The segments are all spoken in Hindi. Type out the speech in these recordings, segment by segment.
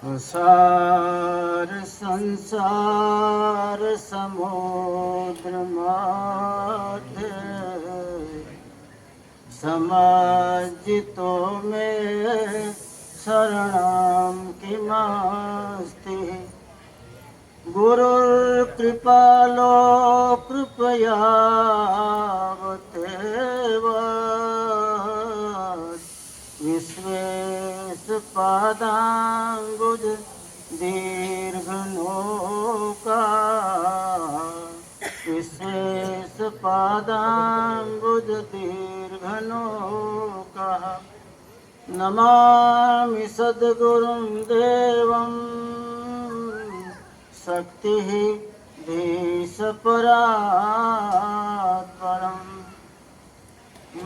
सार संसार समुद्र माथे समाजितो में शरणाम की मस्ति गुरुर्कृपालो कृपयावतेव विश्वेश पादांबुज दीर्घनौका विश्वेश पादांबुज दीर्घनौका नमामि सद्गुरुं देवं शक्तिः धीशपरात्परम्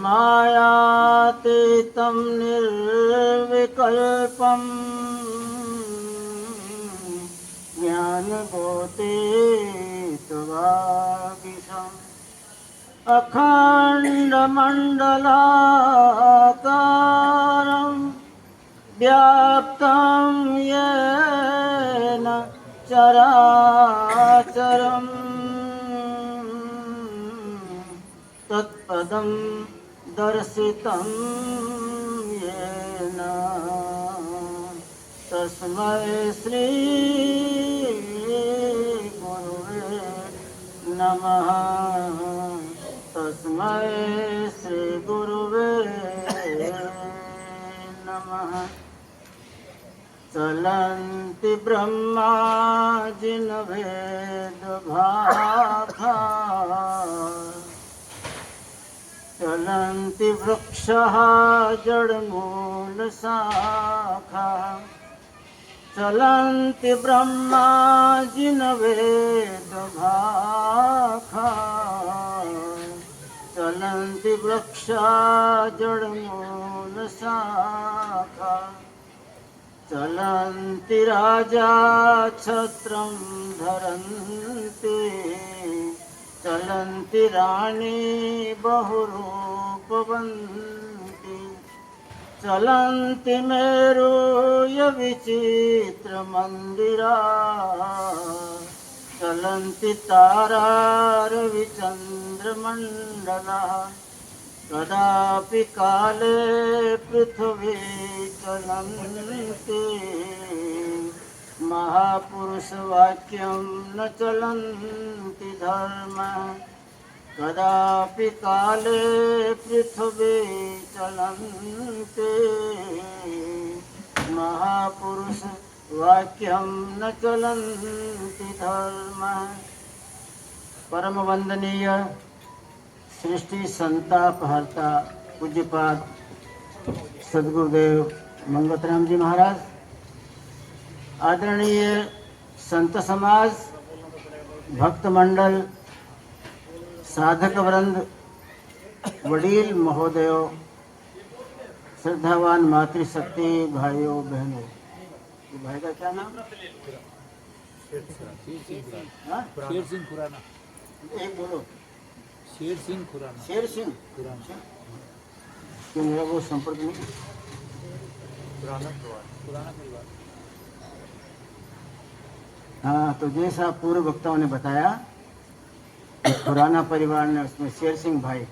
मायातीतं निर्विकल्पं ज्ञानबोधितवागीशम् अखण्डमण्डलाकारं व्याप्तं येन चराचरं तत्पदं दर्शितं येन तस्मै श्री गुरुवे नमः तस्मै श्री गुरुवे नमः चलन्ति ब्रह्माजिन वेद भाखा चलन्ति वृक्षः जड़मूल शाखा चलन्ति ब्रह्माजिन वेद भाखा चलन्ति वृक्षः जड़मूल शाखा चलन्ति राजा छत्रं धरन्ति चलन्ति राणी बहुरूपवन्ति चलन्ति मेरूय विचित्रमन्दिरा चलन्ति तारारविचन्द्रमण्डला कदापि काले पृथ्वी चलन्ति महापुरुषवाक्यं न चलन्ति धर्म कदापि काले पृथ्वी चलन्ति महापुरुषवाक्यं न चलन्ति धर्म। परम वंदनीय सृष्टि संतापहर्ता पूज्यपाद सद्गुरुदेव मंगतराम जी महाराज, आदरणीय संत समाज, भक्त मंडल, साधक वृंद, वडील महोदयों, श्रद्धावान मातृशक्ति भाइयों बहनों। भाई का क्या नाम? शेर सिंह खुराना। एक बोलो। शेर सिंह खुराना। शेर सिंह खुराना। क्यों मेरा वो संपर्क नहीं? पुराना परिवार। हाँ, तो जैसा पूर्व वक्ताओं ने बताया, खुराना परिवार ने उसमें शेर सिंह भाई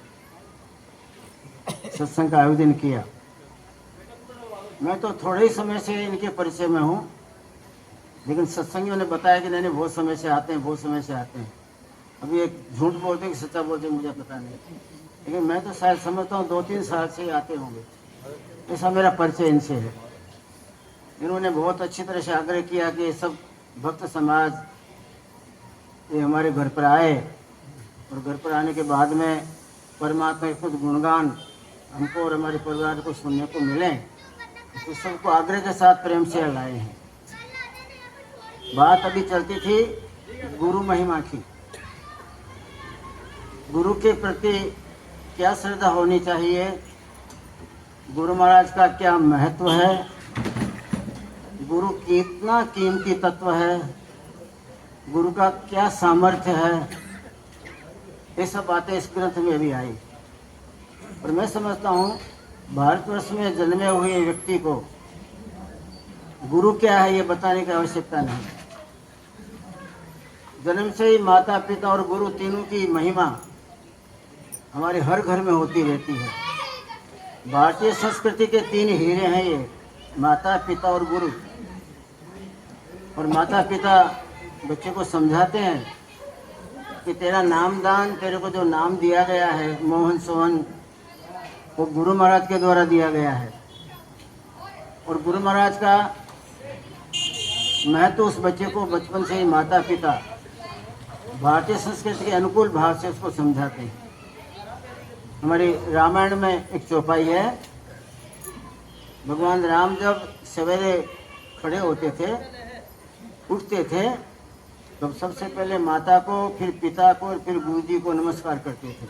सत्संग का आयोजन किया। मैं तो थोड़े ही समय से इनके परिचय में हूँ, लेकिन सत्संगियों ने बताया कि नहीं बहुत समय से आते हैं, बहुत समय से आते हैं। अभी एक झूठ बोलते हैं कि सच्चा बोलते हैं मुझे पता नहीं, लेकिन मैं तो शायद समझता हूँ 2-3 साल से ही आते होंगे। ऐसा मेरा परिचय इनसे है। इन्होंने बहुत अच्छी तरह से आग्रह किया कि सब भक्त समाज ये हमारे घर पर आए, और घर पर आने के बाद में परमात्मा के खुद गुणगान हमको और हमारे परिवार को सुनने को मिले, तो सबको आग्रह के साथ प्रेम से लाए हैं। बात अभी चलती थी गुरु महिमा की। गुरु के प्रति क्या श्रद्धा होनी चाहिए, गुरु महाराज का क्या महत्व है, गुरु कितना कीमती तत्व है, गुरु का क्या सामर्थ्य है, ये सब बातें इस ग्रंथ में भी आई। और मैं समझता हूँ भारतवर्ष में जन्मे हुए व्यक्ति को गुरु क्या है ये बताने की आवश्यकता नहीं। जन्म से ही माता पिता और गुरु तीनों की महिमा हमारे हर घर में होती रहती है। भारतीय संस्कृति के तीन हीरे हैं ये, माता पिता और गुरु। और माता पिता बच्चे को समझाते हैं कि तेरा नामदान, तेरे को जो नाम दिया गया है मोहन सोहन, वो गुरु महाराज के द्वारा दिया गया है। और गुरु महाराज का महत्व उस बच्चे को बचपन से ही माता पिता भारतीय संस्कृति के अनुकूल भाव से उसको समझाते हैं। हमारी रामायण में एक चौपाई है, भगवान राम जब सवेरे खड़े होते थे, उठते थे, तब सबसे पहले माता को, फिर पिता को और फिर गुरु जी को नमस्कार करते थे।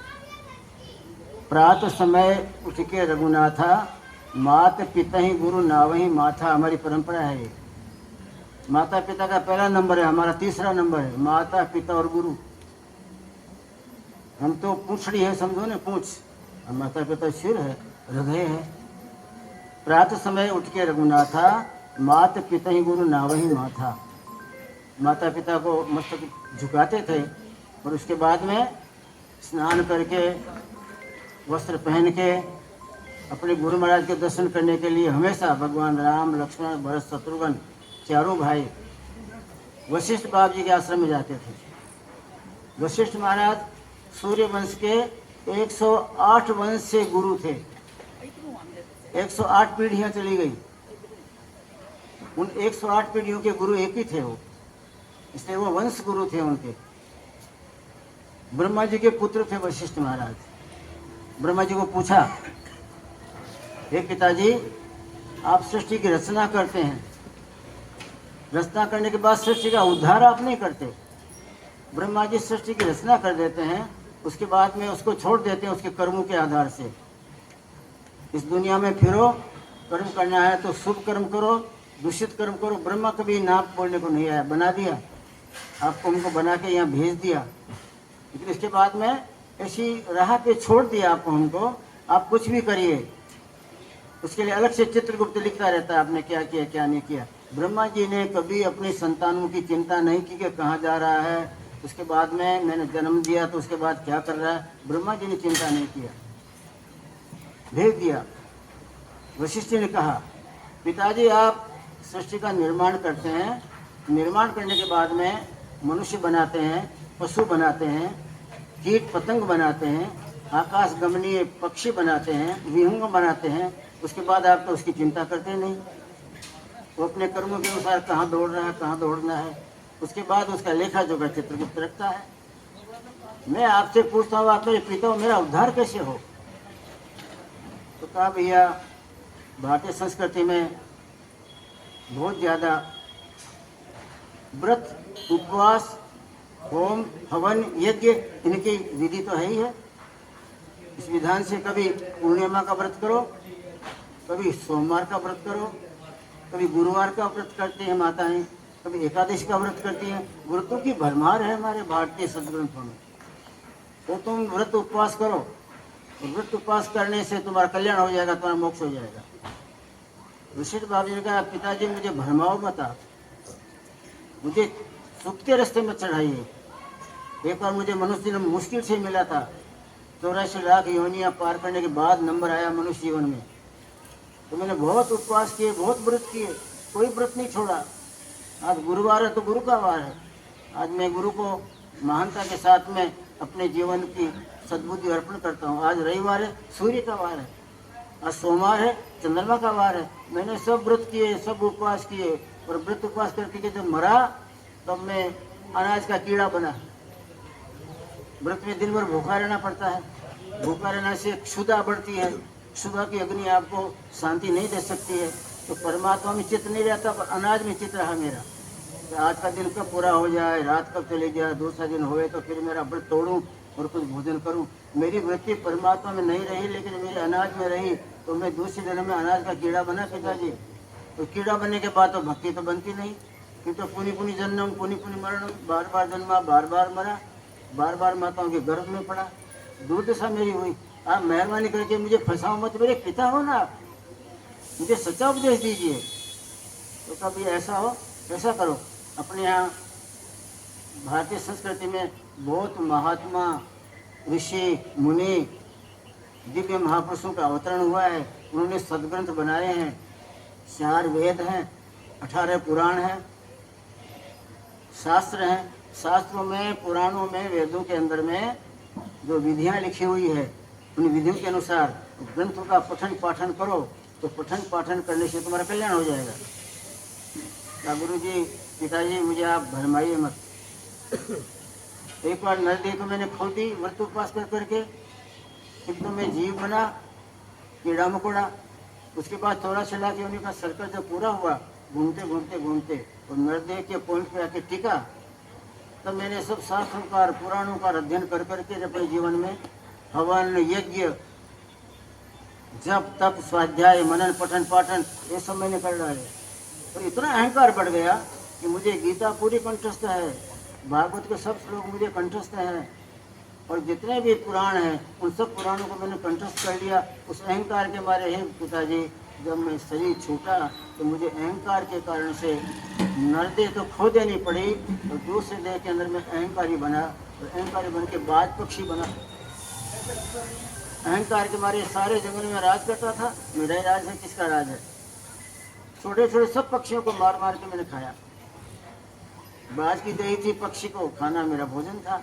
प्रातः समय उठ के रघुनाथा, मात पिता ही गुरु नावही माथा, हमारी परंपरा है ये। माता पिता का पहला नंबर है, हमारा तीसरा नंबर है माता पिता और गुरु। हम तो पूंछड़ी है, समझो ना, पूंछ। और माता पिता सिर है, हृदय है। प्रातः समय उठ के रघुनाथा, मात पिता ही गुरु नावही माथा। माता पिता को मस्तक झुकाते थे और उसके बाद में स्नान करके वस्त्र पहन के अपने गुरु महाराज के दर्शन करने के लिए हमेशा भगवान राम, लक्ष्मण, भरत, शत्रुघ्न चारों भाई वशिष्ठ बाबू जी के आश्रम में जाते थे। वशिष्ठ महाराज सूर्य वंश के 108 वंश से गुरु थे। 108 पीढ़ियां चली गई, उन 108 पीढ़ियों के गुरु एक ही थे वो, इसलिए वो वंश गुरु थे उनके। ब्रह्मा जी के पुत्र थे वशिष्ठ महाराज। ब्रह्मा जी को पूछा, हे पिताजी, आप सृष्टि की रचना करते हैं, रचना करने के बाद सृष्टि का उद्धार आप नहीं करते। ब्रह्मा जी सृष्टि की रचना कर देते हैं, उसके बाद में उसको छोड़ देते हैं उसके कर्मों के आधार से। इस दुनिया में फिरो, कर्म करना है तो शुभ कर्म करो, दूषित कर्म करो। ब्रह्मा कभी नाम बोलने को नहीं आया, बना दिया आपको, उनको बना के यहाँ भेज दिया। लेकिन इसके बाद में ऐसी राह पे छोड़ दिया आपको, हमको, आप कुछ भी करिए। उसके लिए अलग से चित्रगुप्त लिखता रहता है आपने क्या किया क्या नहीं किया। ब्रह्मा जी ने कभी अपनी संतानों की चिंता नहीं की कि कहाँ जा रहा है, उसके बाद में मैंने जन्म दिया तो उसके बाद क्या कर रहा है। ब्रह्मा जी ने चिंता नहीं किया, भेज दिया। वशिष्ठ जी ने कहा, पिताजी आप सृष्टि का निर्माण करते हैं, निर्माण करने के बाद में मनुष्य बनाते हैं, पशु बनाते हैं, कीट पतंग बनाते हैं, आकाश गमनीय पक्षी बनाते हैं, विहंग बनाते हैं, उसके बाद आप तो उसकी चिंता करते नहीं। वो अपने कर्मों के अनुसार कहाँ दौड़ रहा है, कहाँ दौड़ना है, उसके बाद उसका लेखा जोखा चित्रगुप्त रखता है। मैं आपसे पूछता हूँ, आप मेरे पिता हो, मेरा उद्धार कैसे हो? तो कहा, भैया भारतीय संस्कृति में बहुत ज़्यादा व्रत, उपवास, होम, हवन, यज्ञ, इनकी विधि तो है ही है। इस विधान से कभी पूर्णिमा का व्रत करो, कभी सोमवार का व्रत करो, कभी गुरुवार का व्रत करती हैं माताएं, कभी एकादशी का व्रत करती हैं। व्रतों की भरमार है हमारे भारतीय सदग्रंथों में। तो तुम व्रत उपवास करो, और व्रत उपवास करने से तुम्हारा कल्याण हो जाएगा, तुम्हारा मोक्ष हो जाएगा। वशिष्ठ बाबू ने कहा, पिताजी मुझे भरमाओ मत, आप मुझे सुख के रास्ते में चढ़ाइए। एक बार मुझे मनुष्य जन्म मुश्किल से मिला था, 84 लाख योनियाँ पार करने के बाद नंबर आया मनुष्य जीवन में। तो मैंने बहुत उपवास किए, बहुत व्रत किए, कोई व्रत नहीं छोड़ा। आज गुरुवार है तो गुरु का वार है। आज मैं गुरु को महानता के साथ में अपने जीवन की सद्बुद्धि अर्पण करता हूँ। आज रविवार है, सूर्य का वार है। आज सोमवार है, चंद्रमा का वार है। मैंने सब व्रत किए, सब उपवास किए, और व्रत उपवास करके जब मरा तब मैं अनाज का कीड़ा बना। व्रत में दिन भर भूखा रहना पड़ता है, भूखा रहने से क्षुधा बढ़ती है, क्षुधा की अग्नि आपको शांति नहीं दे सकती है। तो परमात्मा में चित्त नहीं रहता, पर अनाज में चित्त रहा मेरा। तो आज का दिन कब पूरा हो जाए, रात कब चले जाए, दूसरा दिन होए तो फिर मेरा व्रत तोड़ूं और कुछ भोजन करूं। मेरी वृत्ति परमात्मा में नहीं रही, लेकिन मेरे अनाज में रही, तो मैं दूसरे जन्म में अनाज का कीड़ा बना पिताजी। तो कीड़ा बनने के बाद तो भक्ति तो बनती नहीं, फिर तो पुनि पुनि जन्म, पुनि पुनि मरण, बार बार जन्मा, बार बार मरा, बार बार माताओं के गर्भ में पड़ा। दुर्दशा मेरी हुई। आप मेहरबानी करके मुझे फंसाओ मत, मेरे पिता हो ना आप, मुझे सच्चा उपदेश दीजिए। तो कभी ऐसा हो, ऐसा करो। अपने यहाँ भारतीय संस्कृति में बहुत महात्मा, ऋषि, मुनि, दिव्य महापुरुषों का अवतरण हुआ है। उन्होंने सदग्रंथ बनाए हैं। 4 वेद हैं, 18 पुराण हैं, शास्त्र हैं। शास्त्रों में, पुराणों में, वेदों के अंदर में जो विधियां लिखी हुई है, उन विधियों के अनुसार ग्रंथों का पठन पाठन करो, तो पठन पाठन करने से तुम्हारा कल्याण हो जाएगा। गुरु जी, पिताजी, मुझे आप भरमाइए मत। एक बार नदी को मैंने खोल दी व्रत उपवास कर करके, एकदम में जीव बना, कीड़ा मकोड़ा। उसके बाद थोड़ा चला कि उन्हीं का सर्कल जब पूरा हुआ, घूमते घूमते घूमते और नरदेव के पॉइंट पे आके टिका, तब मैंने सब शास्त्रों का, पुराणों का अध्ययन कर करके अपने जीवन में हवन, यज्ञ, जप, तप, स्वाध्याय, मनन, पठन पाठन, ये सब मैंने कर डाले। और इतना अहंकार बढ़ गया कि मुझे गीता पूरी कंठस्थ है, भागवत के सब श्लोक मुझे कंठस्थ हैं, और जितने भी पुराण हैं उन सब पुराणों को मैंने कंठस्थ कर लिया। उस अहंकार के मारे हैं पिताजी, जब मैं शरीर छूटा तो मुझे अहंकार के कारण से नरदेह तो खो देनी पड़ी, और दूसरे देह के अंदर में अहंकारी बना, और अहंकारी बन के बाद पक्षी बना। अहंकार के मारे सारे जंगल में राज करता था। मेरा ही राज है, किसका राज है? छोटे छोटे सब पक्षियों को मार मार के मैंने खाया। बाज की दही थी, पक्षी को खाना मेरा भोजन था।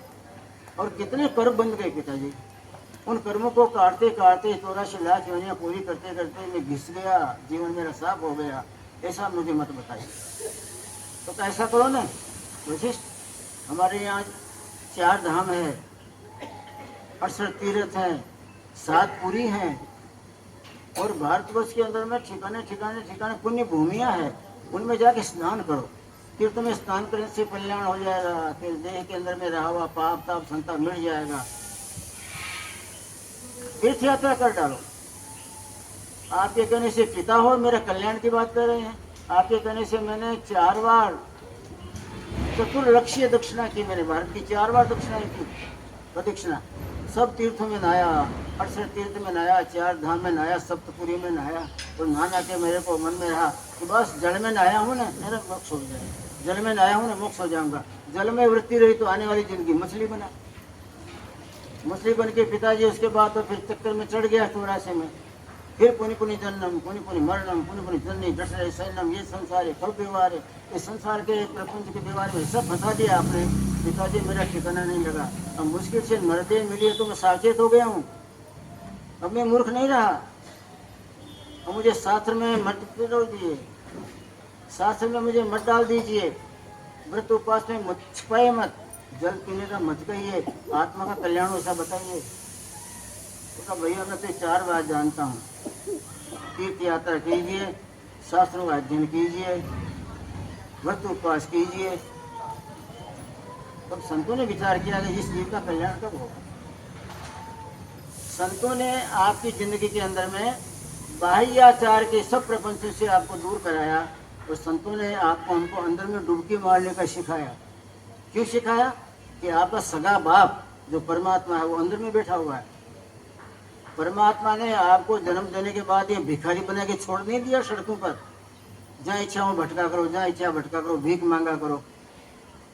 और कितने कर्म बंध गए पिताजी। उन कर्मों को काटते काटते 84 लाख योनियां पूरी करते करते मैं घिस गया, जीवन मेरा साफ हो गया। ऐसा मुझे मत बताइए। तो ऐसा करो ना वशिष्ठ, हमारे यहाँ 4 धाम है, 68 तीर्थ हैं, 7 पुरी हैं, और भारतवर्ष के अंदर में ठिकाने ठिकाने ठिकाने पुण्य भूमियाँ हैं। उनमें जाके स्नान करो। तीर्थ में स्नान करने से कल्याण हो जाएगा। फिर देह के अंदर में रहा हुआ पाप ताप संताप मिट जाएगा। तीर्थ यात्रा कर डालो। आपके कहने से पिता हो, मेरे कल्याण की बात कर रहे हैं। आपके कहने से मैंने 4 बार चतुर्लक्षीय दक्षिणा की। मैंने भारत की 4 बार दक्षिणा की, प्रदक्षिणा। सब तीर्थों में नहाया, 68 तीर्थ में नहाया, 4 धाम में नहाया, सप्तपुरी में नहाया। और नहा के मेरे को मन में रहा कि बस जल में नहाया हूँ ना, मेरा मोक्ष हो जाएगा। जल में नहाया हूँ ना, मोक्ष हो जाऊंगा। जल में वृत्ति रही तो आने वाली जिंदगी मछली बना। मछली बन के पिताजी उसके बाद तो फिर चक्कर में चढ़ गया 84 में। फिर पुनि पुनि जन्म, पुनि पुनि मरणम, पुनि पुनि जननी जठरे शरणम। ये संसार है, कब व्यवहार है। इस संसार के प्रपंच के व्यवहार में सब फंसा दिया आपने। पिताजी मेरा ठिकाना नहीं लगा। अब मुश्किल से नरदेह मिली है तो मैं सावचेत हो गया हूँ। अब मैं मूर्ख नहीं रहा। अब मुझे शास्त्र में मत डाल दिए, शास्त्र में मुझे मत डाल दीजिए। व्रत उपवास में मत छिपाए मत, जल पीने का मत कहिए, आत्मा का कल्याण ऐसा बताइए। तो भैया मैं तो 4 बात जानता हूँ। तीर्थ यात्रा कीजिए, शास्त्रों का अध्ययन कीजिए, व्रत उपवास कीजिए। तब संतों ने विचार किया कि इस जीव का कल्याण कब होगा। संतों ने आपकी जिंदगी के अंदर में बाह्याचार के सब प्रपंचों से आपको दूर कराया, और संतों ने आपको, हमको अंदर में डुबकी मारने का सिखाया। क्यों सिखाया? कि आपका सगा बाप जो परमात्मा है वो अंदर में बैठा हुआ है। परमात्मा ने आपको जन्म देने के बाद ये भिखारी बना के छोड़ नहीं दिया सड़कों पर, जहाँ इच्छा हो भटका करो, जहाँ इच्छा भटका करो, भीख मांगा करो।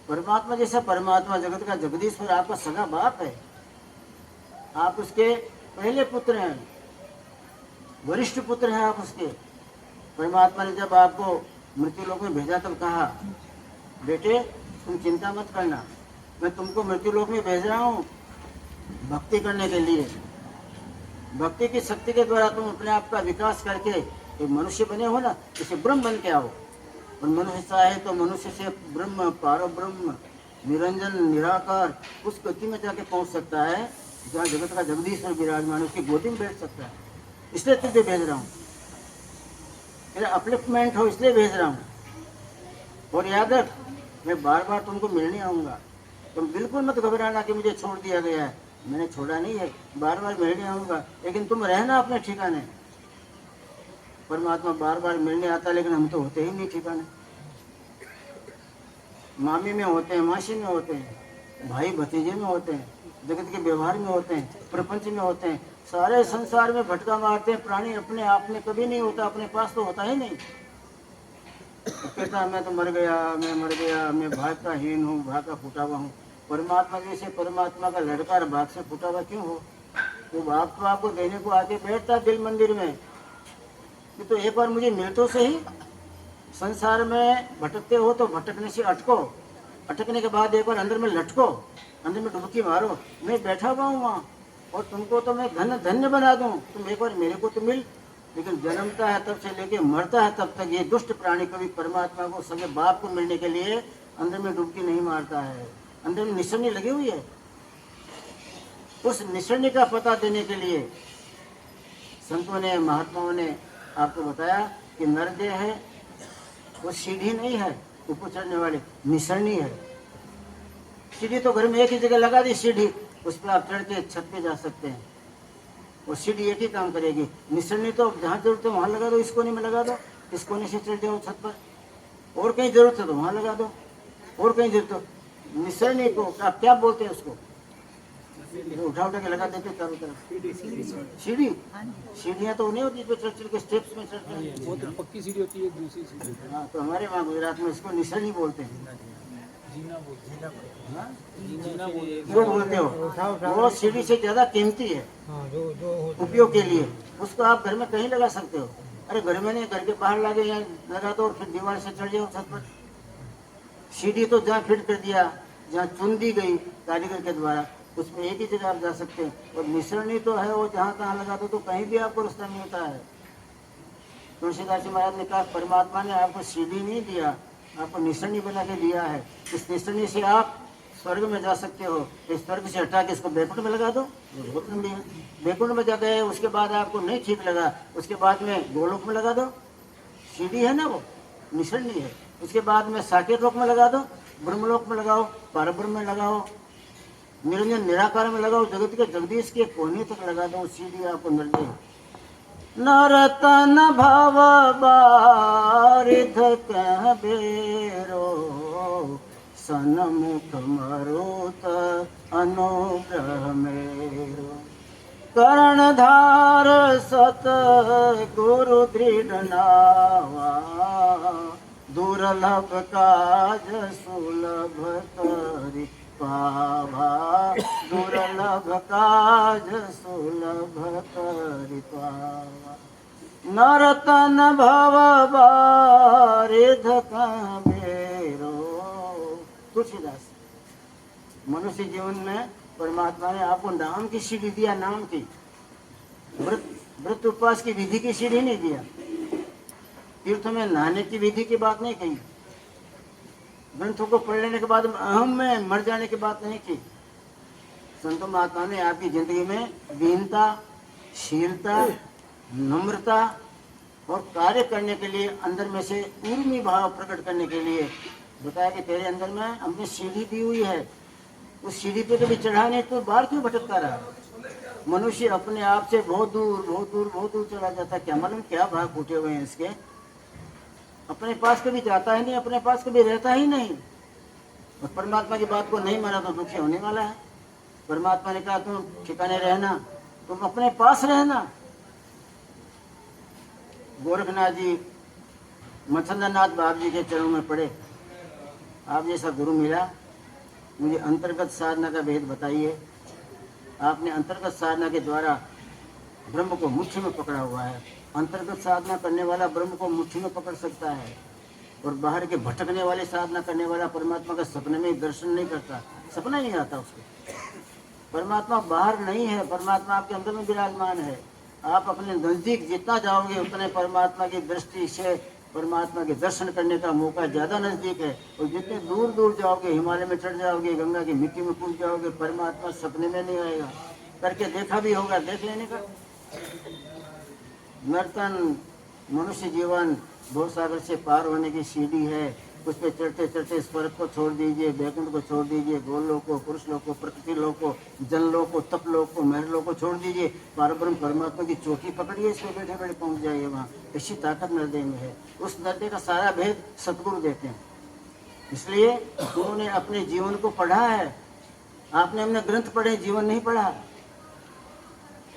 परमात्मा जैसा परमात्मा, जगत का जगदीश्वर आपका सगा बाप है। आप उसके पहले पुत्र हैं, वरिष्ठ पुत्र हैं आप उसके। परमात्मा ने जब आपको मृत्यु लोक में भेजा तब कहा, बेटे तुम चिंता मत करना, मैं तुमको मृत्यु लोक में भेज रहा हूँ भक्ति करने के लिए। भक्ति की शक्ति के द्वारा तुम अपने आप का विकास करके एक मनुष्य बने हो ना, इसे ब्रह्म बन के आओ। और मनुष्य चाहे तो मनुष्य से ब्रह्म, पारो ब्रह्म, निरंजन, निराकार, उस गति में जाके पहुंच सकता है जहाँ जगत का जगदीश्वर विराजमान, उसकी गोदी में बैठ सकता है। इसलिए तुझे भेज रहा हूँ, मेरा अपलिफ्टमेंट हो इसलिए भेज रहा हूँ। और याद रख, मैं बार बार तुमको मिलने आऊँगा। तुम बिल्कुल मत घबराना कि मुझे छोड़ दिया गया है। मैंने छोड़ा नहीं है, बार बार मिलने आऊँगा, लेकिन तुम रहना अपने ठिकाने। परमात्मा बार बार मिलने आता, लेकिन हम तो होते ही नहीं ठिकाने। मामी में होते हैं, मासी में होते हैं, भाई भतीजे में होते हैं, जगत के व्यवहार में होते हैं, प्रपंच में होते हैं, सारे संसार में भटका मारते हैं। प्राणी अपने आप में कभी नहीं होता, अपने पास तो होता ही नहीं। वो कहता मैं तो मर गया, मैं मर गया, मैं भाग का हीन हूँ, भाग का फूटा हुआ हूँ। परमात्मा जैसे परमात्मा का लड़का और भाग से फूटा हुआ क्यों हो? वो भाग तो आपको देने को आके बैठता दिल मंदिर में कि तो एक बार मुझे मिल तो सही। संसार में भटकते हो तो भटकने से अटको, अटकने के बाद एक बार अंदर में लटको, अंदर में डुबकी मारो। मैं बैठा हुआ हूँ वहाँ और तुमको तो मैं धन्य धन्य बना दूँ, तुम एक बार मेरे को तो मिल। लेकिन जन्मता है तब से लेके मरता है तब तक ये दुष्ट प्राणी कभी परमात्मा को सगे बाप को मिलने के लिए अंदर में डुबकी नहीं मारता है। अंदर में निशानी लगी हुई है। उस निशानी का पता देने के लिए संतों ने महात्माओं ने आपको बताया कि नरदेह है वो सीढ़ी नहीं है ऊपर चढ़ने वाली, निशानी है। सीढ़ी तो घर में एक ही जगह लगा दी सीढ़ी, उस पर आप चढ़ के छत पे जा सकते हैं। वो सीढ़ी एक ही काम करेगी। निशानी तो जहाँ जरूरत है वहाँ लगा दो, इस कोने में लगा दो, इस कोने से चढ़ जाओ छत पर। और कहीं जरूरत है तो वहाँ लगा दो, और कहीं जरूरत हो। निशानी को आप क्या बोलते हैं उसको? जो उठा उठा के लगा देते चारों तरफ। सीढ़ी, सीढ़ियाँ तो नहीं होती जो चढ़ चढ़ के स्टेप्स में चढ़ते हैं। वो तो पक्की सीढ़ी होती है, दूसरी सीढ़ी हाँ, तो हमारे वहाँ गुजरात में इसको निशानी बोलते हैं। जीना बोलते हैं। हाँ? जीना बोलते हैं। क्यों बोलते हो? वो सीढ़ी से ज्यादा कीमती है उपयोग के लिए। उसको आप घर में कहीं लगा सकते हो। अरे घर में नहीं, घर के बाहर लगे या लगा दो और फिर दीवार से चढ़ जाओ छत पर। सीढ़ी तो जहाँ फिट कर दिया, जहाँ चुन दी गई कारीगर के द्वारा, उसमें एक ही जगह आप जा सकते हैं। और निसरणी तो है वो जहाँ तहाँ लगा दो तो कहीं भी आपको रास्ता मिलता है। तुलसीदास जी महाराज ने कहा परमात्मा ने आपको सीढ़ी नहीं दिया, आपको निशानी बना के दिया है। इस निशानी से आप स्वर्ग में जा सकते हो। इस स्वर्ग से हटा के इसको बैकुंठ में लगा दो, वो बहुत लंबी है। बैकुंठ में जा गए, उसके बाद आपको नहीं ठीक लगा, उसके बाद में गोलोक में लगा दो, सीढ़ी है ना वो, निशानी है। उसके बाद में साकेत लोक में लगा दो, ब्रह्मलोक में लगाओ, परब्रह्म में लगाओ, निरंजन निराकार में लगाओ, जगत के जगदीश के कोने तक लगा दो, सीढ़ी आपको मिल जाए। नरतन भव बारिध कह बेरो, सनमुख मरुत अनुग्रह मेरो। कर्णधार सत गुरु दृढ़ नावा, दुर्लभ काज सुलभ करि पावा, दुर्लभ काज सुलभ करि पावा। नरतन भव बारिध कबीरो। तुलसीदास। मनुष्य जीवन में परमात्मा ने आपको नाम की सीढ़ी दिया, नाम की। व्रत उपवास की विधि की सीढ़ी नहीं दिया। तीर्थ में नहाने की विधि की बात नहीं कही। ग्रंथों को पढ़ लेने के बाद अहम में मर जाने की बात नहीं की। संतों महात्मा ने आपकी जिंदगी में दीनता, शीलता, नम्रता और कार्य करने के लिए अंदर में से उर्मी भाव प्रकट करने के लिए बताया कि तेरे अंदर में हमने सीढ़ी दी हुई है, उस सीढ़ी पे कभी चढ़ा नहीं तो बाहर क्यों भटकता रहा? मनुष्य अपने आप से बहुत दूर बहुत दूर बहुत दूर चला जाता है। क्या मालूम क्या भाग फूटे हुए हैं इसके। अपने पास कभी जाता ही नहीं, अपने पास कभी रहता ही नहीं। और परमात्मा की बात को नहीं माना तो दुखी होने वाला है। परमात्मा ने कहा तुम ठिकाने रहना, तुम अपने पास रहना। गोरखनाथ जी मच्छंद्रनाथ बाबू जी के चरणों में पड़े, आप जैसा गुरु मिला, मुझे अंतर्गत साधना का भेद बताइए। आपने अंतर्गत साधना के द्वारा ब्रह्म को मुट्ठी में पकड़ा हुआ है। अंतर्गत साधना करने वाला ब्रह्म को मुट्ठी में पकड़ सकता है, और बाहर के भटकने वाले साधना करने वाला परमात्मा का सपने में दर्शन नहीं करता, सपना ही नहीं आता उसको। परमात्मा बाहर नहीं है, परमात्मा आपके अंदर में विराजमान है। आप अपने नजदीक जितना जाओगे उतने परमात्मा की दृष्टि से परमात्मा के दर्शन करने का मौका ज्यादा नजदीक है। और जितने दूर दूर जाओगे, हिमालय में चढ़ जाओगे, गंगा की मिट्टी में कूद जाओगे, परमात्मा सपने में नहीं आएगा। करके देखा भी होगा, देख लेने का। नर्तन मनुष्य जीवन भवसागर से पार होने की सीढ़ी है। उस पर चढ़ते चढ़ते स्वर्ग को छोड़ दीजिए, बैकुंठ को छोड़ दीजिए, गोलोक को, पुरुष लोक को, प्रकृति लोक को, जन लोक को, तप लोक को, महर लोक को छोड़ दीजिए। परब्रह्म परमात्मा की चोटी पकड़िए, इसमें बैठे बैठे पहुंच जाइए वहाँ। ऐसी ताकत नृदय में है। उस नृदय का सारा भेद सतगुरु देते हैं। इसलिए उन्होंने अपने जीवन को पढ़ा है। आपने हमने ग्रंथ पढ़े, जीवन नहीं पढ़ा।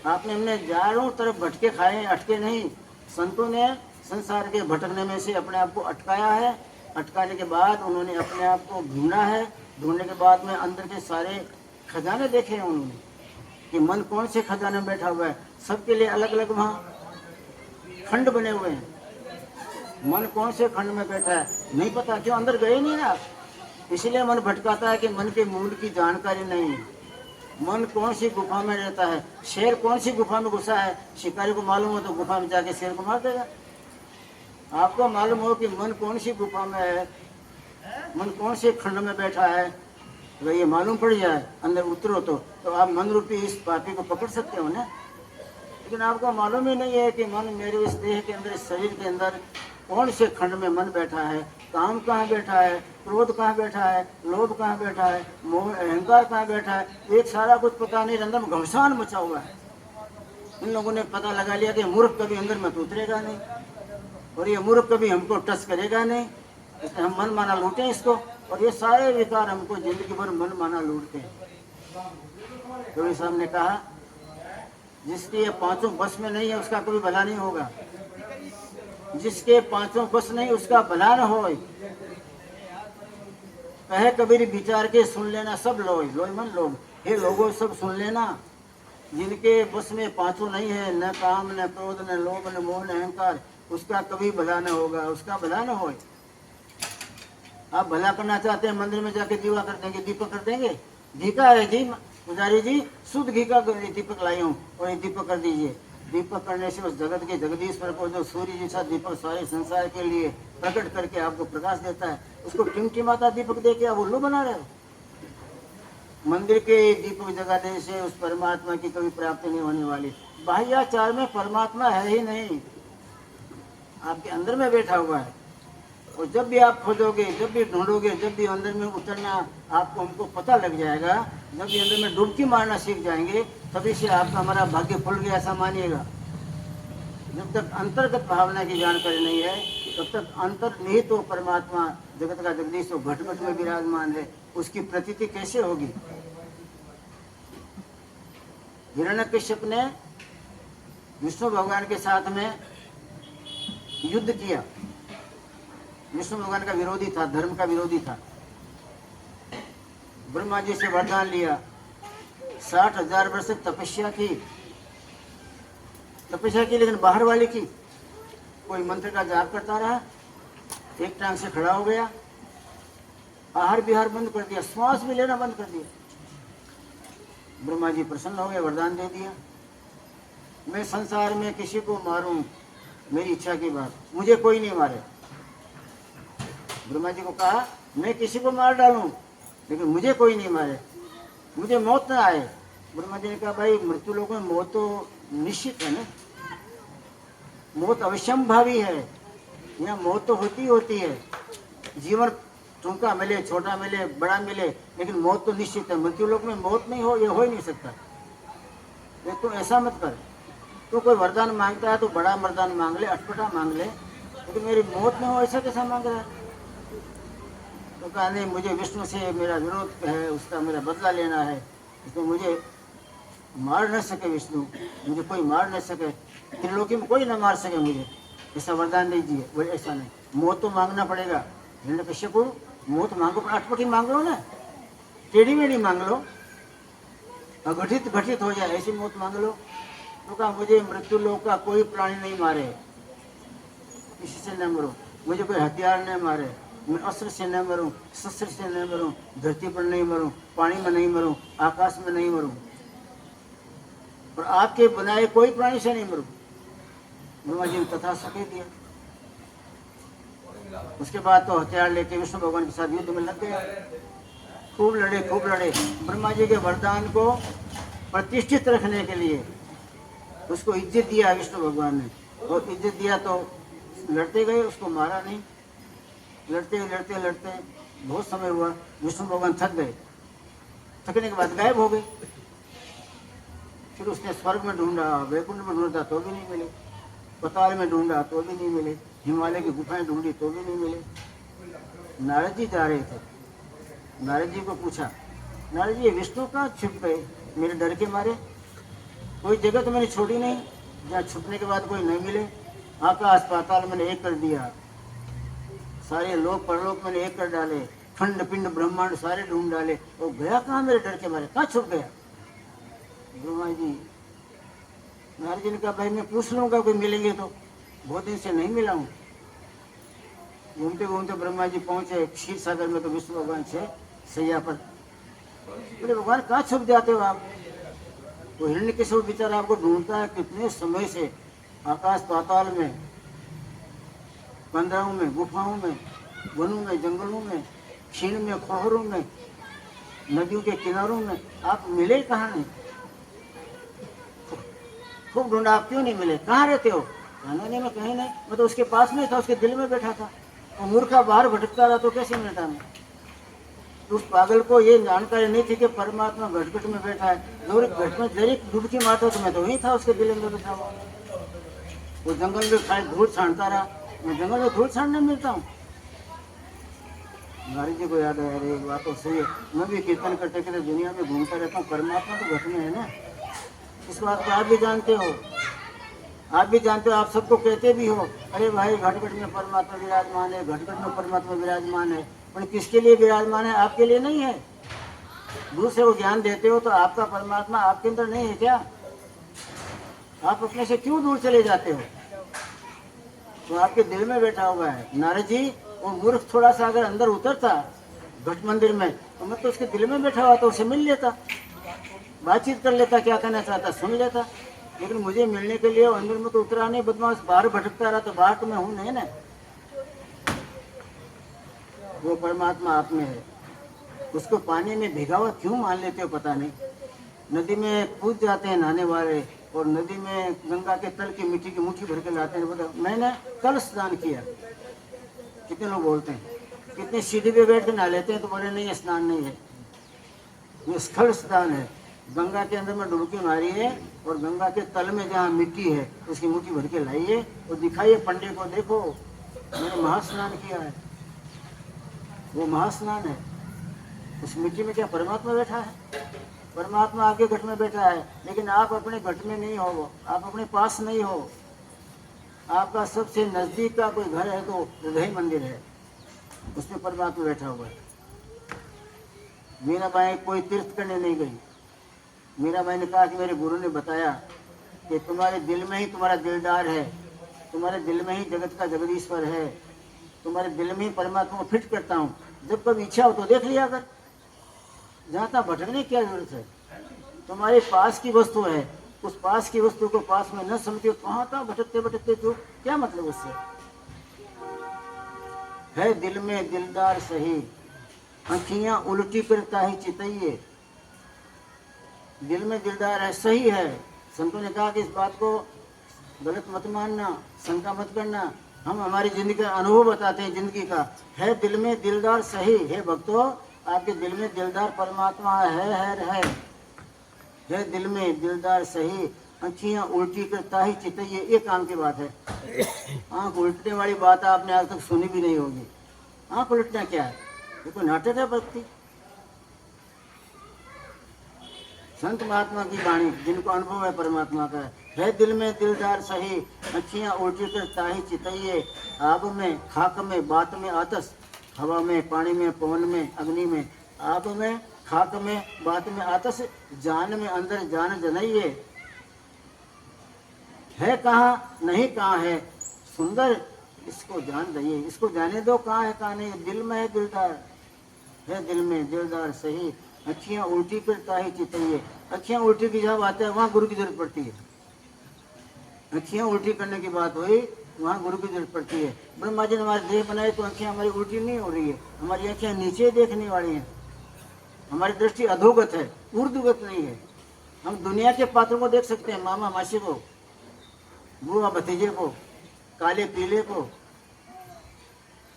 आपने हमने चारों तरफ भटके खाए, अटके नहीं। संतों ने संसार के भटकने में से अपने आप को अटकाया है। अटकाने के बाद उन्होंने अपने आप को ढूंढा है। ढूंढने के बाद में अंदर के सारे खजाने देखे हैं उन्होंने कि मन कौन से खजाने में बैठा हुआ है। सबके लिए अलग अलग वहाँ खंड बने हुए हैं। मन कौन से खंड में बैठा है नहीं पता, क्यों अंदर गए नहीं ना, इसलिए मन भटकाता है कि मन के मूल की जानकारी नहीं है। मन कौन सी गुफा में रहता है, शेर कौन सी गुफा में घुसा है, शिकारी को मालूम हो तो गुफा में जाके शेर को मार देगा। आपको मालूम हो कि मन कौन सी गुफा में है, मन कौन से खंड में बैठा है, अगर ये मालूम पड़ जाए अंदर उतरो तो आप मन रूपी इस पापी को पकड़ सकते हो ना। लेकिन आपको मालूम ही नहीं है कि मन मेरे इस देह के अंदर, इस शरीर के अंदर कौन से खंड में मन बैठा है, काम कहाँ बैठा है, क्रोध कहाँ बैठा है, लोभ कहाँ बैठा है, मोह अहंकार कहाँ बैठा है, एक सारा कुछ पता नहीं, अंदर में घमसान मचा हुआ है। इन लोगों ने पता लगा लिया कि मूर्ख कभी अंदर में उतरेगा नहीं और ये मूर्ख कभी हमको टच करेगा नहीं, इसलिए हम मन माना लूटे इसको, और ये सारे विकार हमको जिंदगी भर मन माना लूटते हैं। तो साहब ने कहा जिसके ये पांचों बस में नहीं है उसका कभी भला नहीं होगा, जिसके पांचों बस नहीं उसका भला न हो। कहे कबीर विचार के सुन लेना सब लोग, लोग मन लोग, हे लोगों सब सुन लेना, जिनके बस में पांचों नहीं है, न काम न क्रोध न लोभ न मोह न अहंकार, उसका कभी भला न होगा, उसका भला न हो। आप भला करना चाहते हैं मंदिर में जाके दीवा कर देंगे, दीपक कर देंगे, घी का है जी पुजारी जी, शुद्ध घी का दीपक लाई हूँ और ये दीपक कर दीजिए। दीपक करने से उस जगत के जगदीश्वर को, जो सूर्य जैसा दीपक सारे संसार के लिए प्रकट करके आपको प्रकाश देता है, उसको टिमटिमाता दीपक दे के आप उल्लू बना रहे हो। मंदिर के दीपक जगाने से उस परमात्मा की कभी प्राप्ति नहीं होने वाली। बाह्याचार में परमात्मा है ही नहीं, आपके अंदर में बैठा हुआ है। और जब भी आप खोजोगे, जब भी ढूंढोगे, जब भी अंदर में उतरना आपको हमको पता लग जाएगा, जब भी अंदर में डुबकी मारना सीख जाएंगे, तभी से आपका हमारा भाग्य खुल गया ऐसा मानिएगा। जब तक अंतर्गत भावना की जानकारी नहीं है, तब तक अंतर्निहित तो परमात्मा जगत का जगदीश तो घट घट में विराजमान है, उसकी प्रतीति कैसे होगी। हिरण्यकश्यप ने विष्णु भगवान के साथ में युद्ध किया। विष्णु भगवान का विरोधी था, धर्म का विरोधी था। ब्रह्मा जी से वरदान लिया, 60,000 वर्ष तक तपस्या की, लेकिन बाहर वाले की। कोई मंत्र का जाप करता रहा, एक टांग से खड़ा हो गया, आहार विहार बंद कर दिया, श्वास भी लेना बंद कर दिया। ब्रह्मा जी प्रसन्न हो गए, वरदान दे दिया, मैं संसार में किसी को मारूं, मेरी इच्छा की बात, मुझे कोई नहीं मारे। ब्रह्मा जी को कहा मैं किसी को मार डालूं लेकिन मुझे कोई नहीं मारे, मुझे मौत ना आए। ब्रह्मा जी ने कहा भाई मृत्यु लोगों में मौत तो निश्चित है ना, मौत अवश्यंभावी है, यहाँ मौत तो होती है। जीवन टूंका मिले, छोटा मिले, बड़ा मिले, लेकिन मौत तो निश्चित है। मृत्यु लोक में मौत नहीं हो, ये हो ही नहीं सकता। ये तो ऐसा मत कर, तो कोई वरदान मांगता है तो बड़ा वरदान मांग ले, अटपटा मांग ले, लेकिन मेरी मौत नहीं हो ऐसा कैसा मांग रहा है। तो कहा नहीं, मुझे विष्णु से मेरा विरोध है, उसका मेरा बदला लेना है, इसमें मुझे मार न सके विष्णु, मुझे कोई मार न सके, त्रिलोकी में कोई न मार सके मुझे, ऐसा वरदान दीजिए। बोले ऐसा नहीं, मौत तो मांगना पड़ेगा। हिरण्यकश्यप को मौत मांगो, अटपटी मांग लो ना, टेढ़ी मेढ़ी मांग लो, घटित घटित हो जाए ऐसी मौत मांग लो। तो कहा मुझे मृत्यु लोक का कोई प्राणी नहीं मारे, किसी से न मरो, मुझे कोई हथियार न मारे, मैं अस्त्र से न मरूं, शस्त्र से न मरूं, धरती पर नहीं मरूं, पानी में नहीं मरूं, आकाश में नहीं मरूं, और आपके बनाए कोई प्राणी से नहीं मरूं। ब्रह्मा जी ने तथा सके दिया। उसके बाद तो हथियार लेके विष्णु भगवान के साथ युद्ध में लग गया, खूब लड़े। ब्रह्मा जी के वरदान को प्रतिष्ठित रखने के लिए उसको इज्जत दिया विष्णु भगवान ने, और इज्जत दिया तो लड़ते गए, उसको मारा नहीं। लड़ते बहुत समय हुआ, विष्णु भगवान थक गए, थकने के बाद गायब हो गए। फिर उसने स्वर्ग में ढूंढा, वैकुंठ में ढूंढा तो भी नहीं मिले, पताल में ढूंढा तो भी नहीं मिले, हिमालय की गुफाएं ढूंढी तो भी नहीं मिले। नारद जी जा रहे थे, नारद जी को पूछा, नारद जी विष्णु कहाँ छुप गए, मेरे डर के मारे, कोई जगह तो मैंने छोड़ी नहीं जहाँ छुपने के बाद कोई नहीं मिले। आकाश पाताल मैंने एक कर दिया, सारे लोक परलोक मैंने एक कर डाले, खंड पिंड ब्रह्मांड सारे ढूंढ डाले, वो गया कहाँ मेरे डर के मारे, कहाँ छुप गया? ब्रह्मा जी, नारद जी ने कहा भाई मैं पूछ लूंगा कोई मिलेंगे तो, बहुत दिन से नहीं मिला हूँ। घूमते घूमते ब्रह्मा जी पहुंचे क्षीर सागर में, तो विष्णु भगवान से सैया पर। बोले भगवान कहाँ छुप जाते हो आप? वो हिरण्यकशिपु बेचारा आपको ढूंढता है कितने समय से, आकाश पाताल में, कंदराओं में, गुफाओं में, वनों में, जंगलों में, क्षीण में, खोहरों में, नदियों के किनारों में, आप मिले कहाँ नहीं? खूब ढूंढा, आप क्यों नहीं मिले? कहाँ रहते हो? कहना नहीं मैं कहीं नहीं, मैं तो उसके पास में था, उसके दिल में बैठा था। वो मूर्खा बाहर भटकता रहा तो कैसे मिलता मैं? उस पागल को ये जानकारी नहीं थी कि परमात्मा घट घट में बैठा है। जो घट में जरी डुबकी मारता तो मैं तो वहीं था, उसके दिल में बैठा हुआ। वो जंगल में खाए धूल छानता रहा, मैं जंगल में धूल छानने मिलता हूँ। नारद जी को याद आया, अरे बात तो सही है, मैं भी कीर्तन करते करते दुनिया में घूमता रहता हूँ, परमात्मा तो घट में है ना। इस बात को आप भी जानते हो, आप भी जानते हो, आप सबको कहते भी हो, अरे भाई घट घट में परमात्मा विराजमान है, घट घट में परमात्मा विराजमान है। पर किसके लिए विराजमान है? आपके लिए नहीं है। दूसरे को ज्ञान देते हो तो आपका परमात्मा आपके अंदर नहीं है क्या? आप अपने से क्यों दूर चले जाते हो? तो आपके दिल में बैठा हुआ है। नारद जी, वो मूर्ख थोड़ा सा अगर अंदर उतरता घट मंदिर में, तो मैं तो उसके दिल में बैठा हुआ, तो उसे मिल लेता, बातचीत कर लेता, क्या कहना चाहता सुन लेता। लेकिन मुझे मिलने के लिए अंदर में तो उतरा नहीं, बदमाश बाहर भटकता रहा, तो बाहर तो मैं हूं नहीं ना। वो परमात्मा आप में है, उसको पानी में भिगा हुआ क्यों मान लेते हो पता नहीं। नदी में कूद जाते हैं नहाने वाले, और नदी में गंगा के तल की मिट्टी की मुट्ठी भर के लाते हैं। बोला मैंने कल स्नान किया, कितने लोग बोलते हैं, कितनी सीढ़ी पे बैठ के नहा लेते हैं, तो बोले नहीं स्नान नहीं है, ये स्थल स्नान है। गंगा के अंदर में डुबकी मारी है, और गंगा के तल में जहाँ मिट्टी है उसकी मुट्ठी भर के लाइए और दिखाइए पंडित को, देखो मैंने महास्नान किया है। वो महास्नान है। उस मिट्टी में क्या परमात्मा बैठा है? परमात्मा आपके घट में बैठा है, लेकिन आप अपने घट में नहीं हो, आप अपने पास नहीं हो। आपका सबसे नजदीक का कोई घर है तो उदय मंदिर है, उसमें परमात्मा बैठा हुआ है। मीराबाई कोई तीर्थ करने नहीं गई। मीराबाई ने कहा कि मेरे गुरु ने बताया कि तुम्हारे दिल में ही तुम्हारा दिलदार है, तुम्हारे दिल में ही जगत का जगदीश्वर है, तुम्हारे दिल में ही परमात्मा को फिट करता हूँ। जब कभी इच्छा हो तो देख लिया कर, जहाँ तक भटकने की क्या जरूरत है? तुम्हारे पास की वस्तु है, उस पास की वस्तु को पास में न समझे तो वहाँ तक भटकते भटकते तो क्या मतलब उससे? है दिल में दिलदार सही, आँखियाँ उल्टी करता ही चितइए। दिल में दिलदार है, सही है। संतों ने कहा कि इस बात को गलत मत मानना, शंका मत करना, हम हमारी जिंदगी का अनुभव बताते हैं जिंदगी का। है दिल में दिलदार सही, है भक्तों आपके दिल में दिलदार परमात्मा है दिल में दिलदार सही, आँखियाँ उल्टी करता ही चितइए। ये काम की बात है। आँख उल्टने वाली बात आपने आज तक सुनी भी नहीं होगी। आँख उल्टना क्या है? ये कोई नाटक है भक्ति? संत महात्मा की वाणी, जिनको अनुभव है परमात्मा का, है दिल में दिलदार सही, आँखियाँ उल्टी करता ही चितइए। आग में खाक में बात में आतस, हवा में पानी में पवन में अग्नि में। आग में खाक में बात में आतस, जान में अंदर जान जनइए। है कहाँ नहीं कहाँ है सुंदर, इसको जान दइए, इसको जाने दो कहाँ है कहाँ नहीं। दिल में है दिलदार, है दिल में दिलदार सही, अखियाँ उल्टी करता ही चितइए। अखियाँ उल्टी की जब आते हैं वहाँ गुरु की जरूरत पड़ती है। अखियाँ उल्टी करने की बात हुई, वहाँ गुरु की जरूरत पड़ती है। ब्रह्मा जी ने हमारे देह बनाए तो आँखें हमारी उल्टी नहीं हो रही है, हमारी आँखें नीचे देखने वाली हैं, हमारी दृष्टि अधोगत है, ऊर्ध्वगत नहीं है। हम दुनिया के पात्रों को देख सकते हैं, मामा मासी को, बुआ भतीजे को, काले पीले को,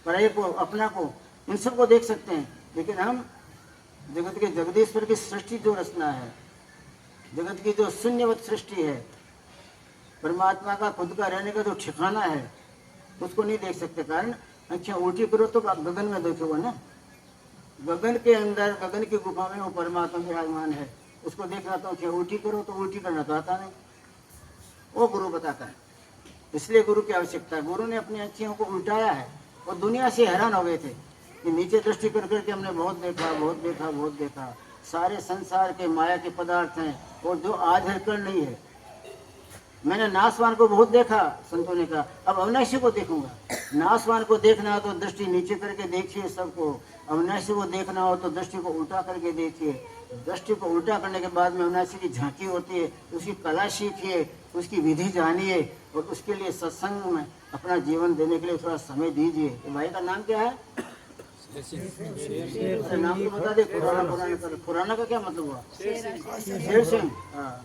पराये को, अपना को, इन सबको देख सकते हैं। लेकिन हम जगत के जगदीश्वर की सृष्टि जो रचना है, जगत की जो शून्यवत सृष्टि है, परमात्मा का खुद का रहने का जो ठिकाना है, उसको नहीं देख सकते। कारण अच्छा उल्टी करो तो आप गगन में देखोगे ना, गगन के अंदर, गगन की गुफा में वो परमात्मा विराजमान है, उसको देखना तो क्या उल्टी करो तो उल्टी करना तो आता नहीं, वो गुरु बताता है। इसलिए गुरु की आवश्यकता है। गुरु ने अपनी आँखों को उल्टाया है और दुनिया से हैरान हो गए थे कि नीचे दृष्टि कर करके हमने बहुत देखा, बहुत देखा, बहुत देखा। सारे संसार के माया के पदार्थ हैं और जो आज है कल नहीं है। मैंने नासवान को बहुत देखा, संतों ने कहा अब अविनाशी को देखूंगा। नासवान को देखना हो तो दृष्टि नीचे करके देखिए सबको, अविनाशी को देखना हो तो दृष्टि को उल्टा करके देखिए। दृष्टि को उल्टा करने के बाद में अविनाशी की झांकी होती है, उसकी कला सीखिए, उसकी विधि जानिए और उसके लिए सत्संग में अपना जीवन देने के लिए थोड़ा समय दीजिए। तो भाई का नाम क्या है? नाम तो बता दे। खुराना का क्या मतलब हुआ? शेर सिंह। हाँ,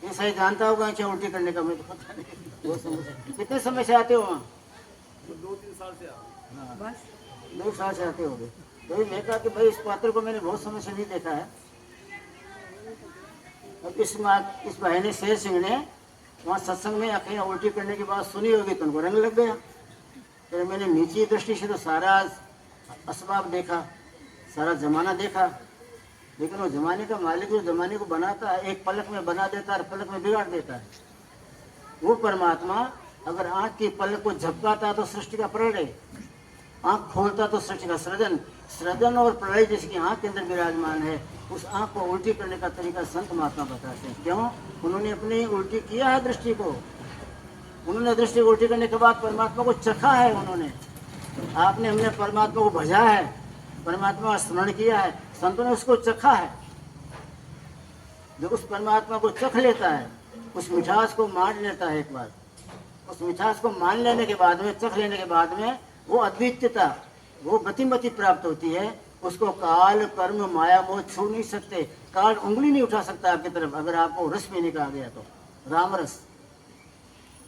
ये सही जानता होगा क्या उल्टी करने का? मैं तो पता नहीं। वो कितने समय से आते हो वहाँ? 2-3 साल से हाँ, 2 साल से आते हो गए। तो मैं कहा कि भाई इस पात्र को मैंने बहुत समय से नहीं देखा है। अब इस भाई ने, शेर सिंह ने वहाँ सत्संग में आखिर उल्टी करने की बात सुनी होगी तो उनको रंग लग गया। फिर मैंने नीची दृष्टि से तो सारा असबाब देखा, सारा जमाना देखा, लेकिन वो जमाने का मालिक जो जमाने को बनाता है, एक पलक में बना देता है और पलक में बिगाड़ देता है। वो परमात्मा अगर आँख की पलक को झपकाता तो सृष्टि का प्रलय, आँख खोलता तो सृष्टि का सृजन। सृजन और प्रलय जिसकी आँख के अंदर विराजमान है, उस आँख को उल्टी करने का तरीका संत महात्मा बताते हैं। क्यों? उन्होंने अपनी उल्टी किया है दृष्टि को। उन्होंने दृष्टि को उल्टी करने के बाद परमात्मा को चखा है। उन्होंने, आपने, हमने परमात्मा को भजा है, परमात्मा का स्मरण किया है, संतों ने उसको चखा है। जो उस परमात्मा को चख लेता है, उस मिठास को मान लेता है, एक बार उस मिठास को मान लेने के बाद में, चख लेने के बाद में वो अद्वितीयता, वो गतिमति प्राप्त होती है। उसको काल कर्म माया मोह छू नहीं सकते। काल उंगली नहीं उठा सकता आपकी तरफ अगर आपको रस पीने का आ गया तो। राम रस,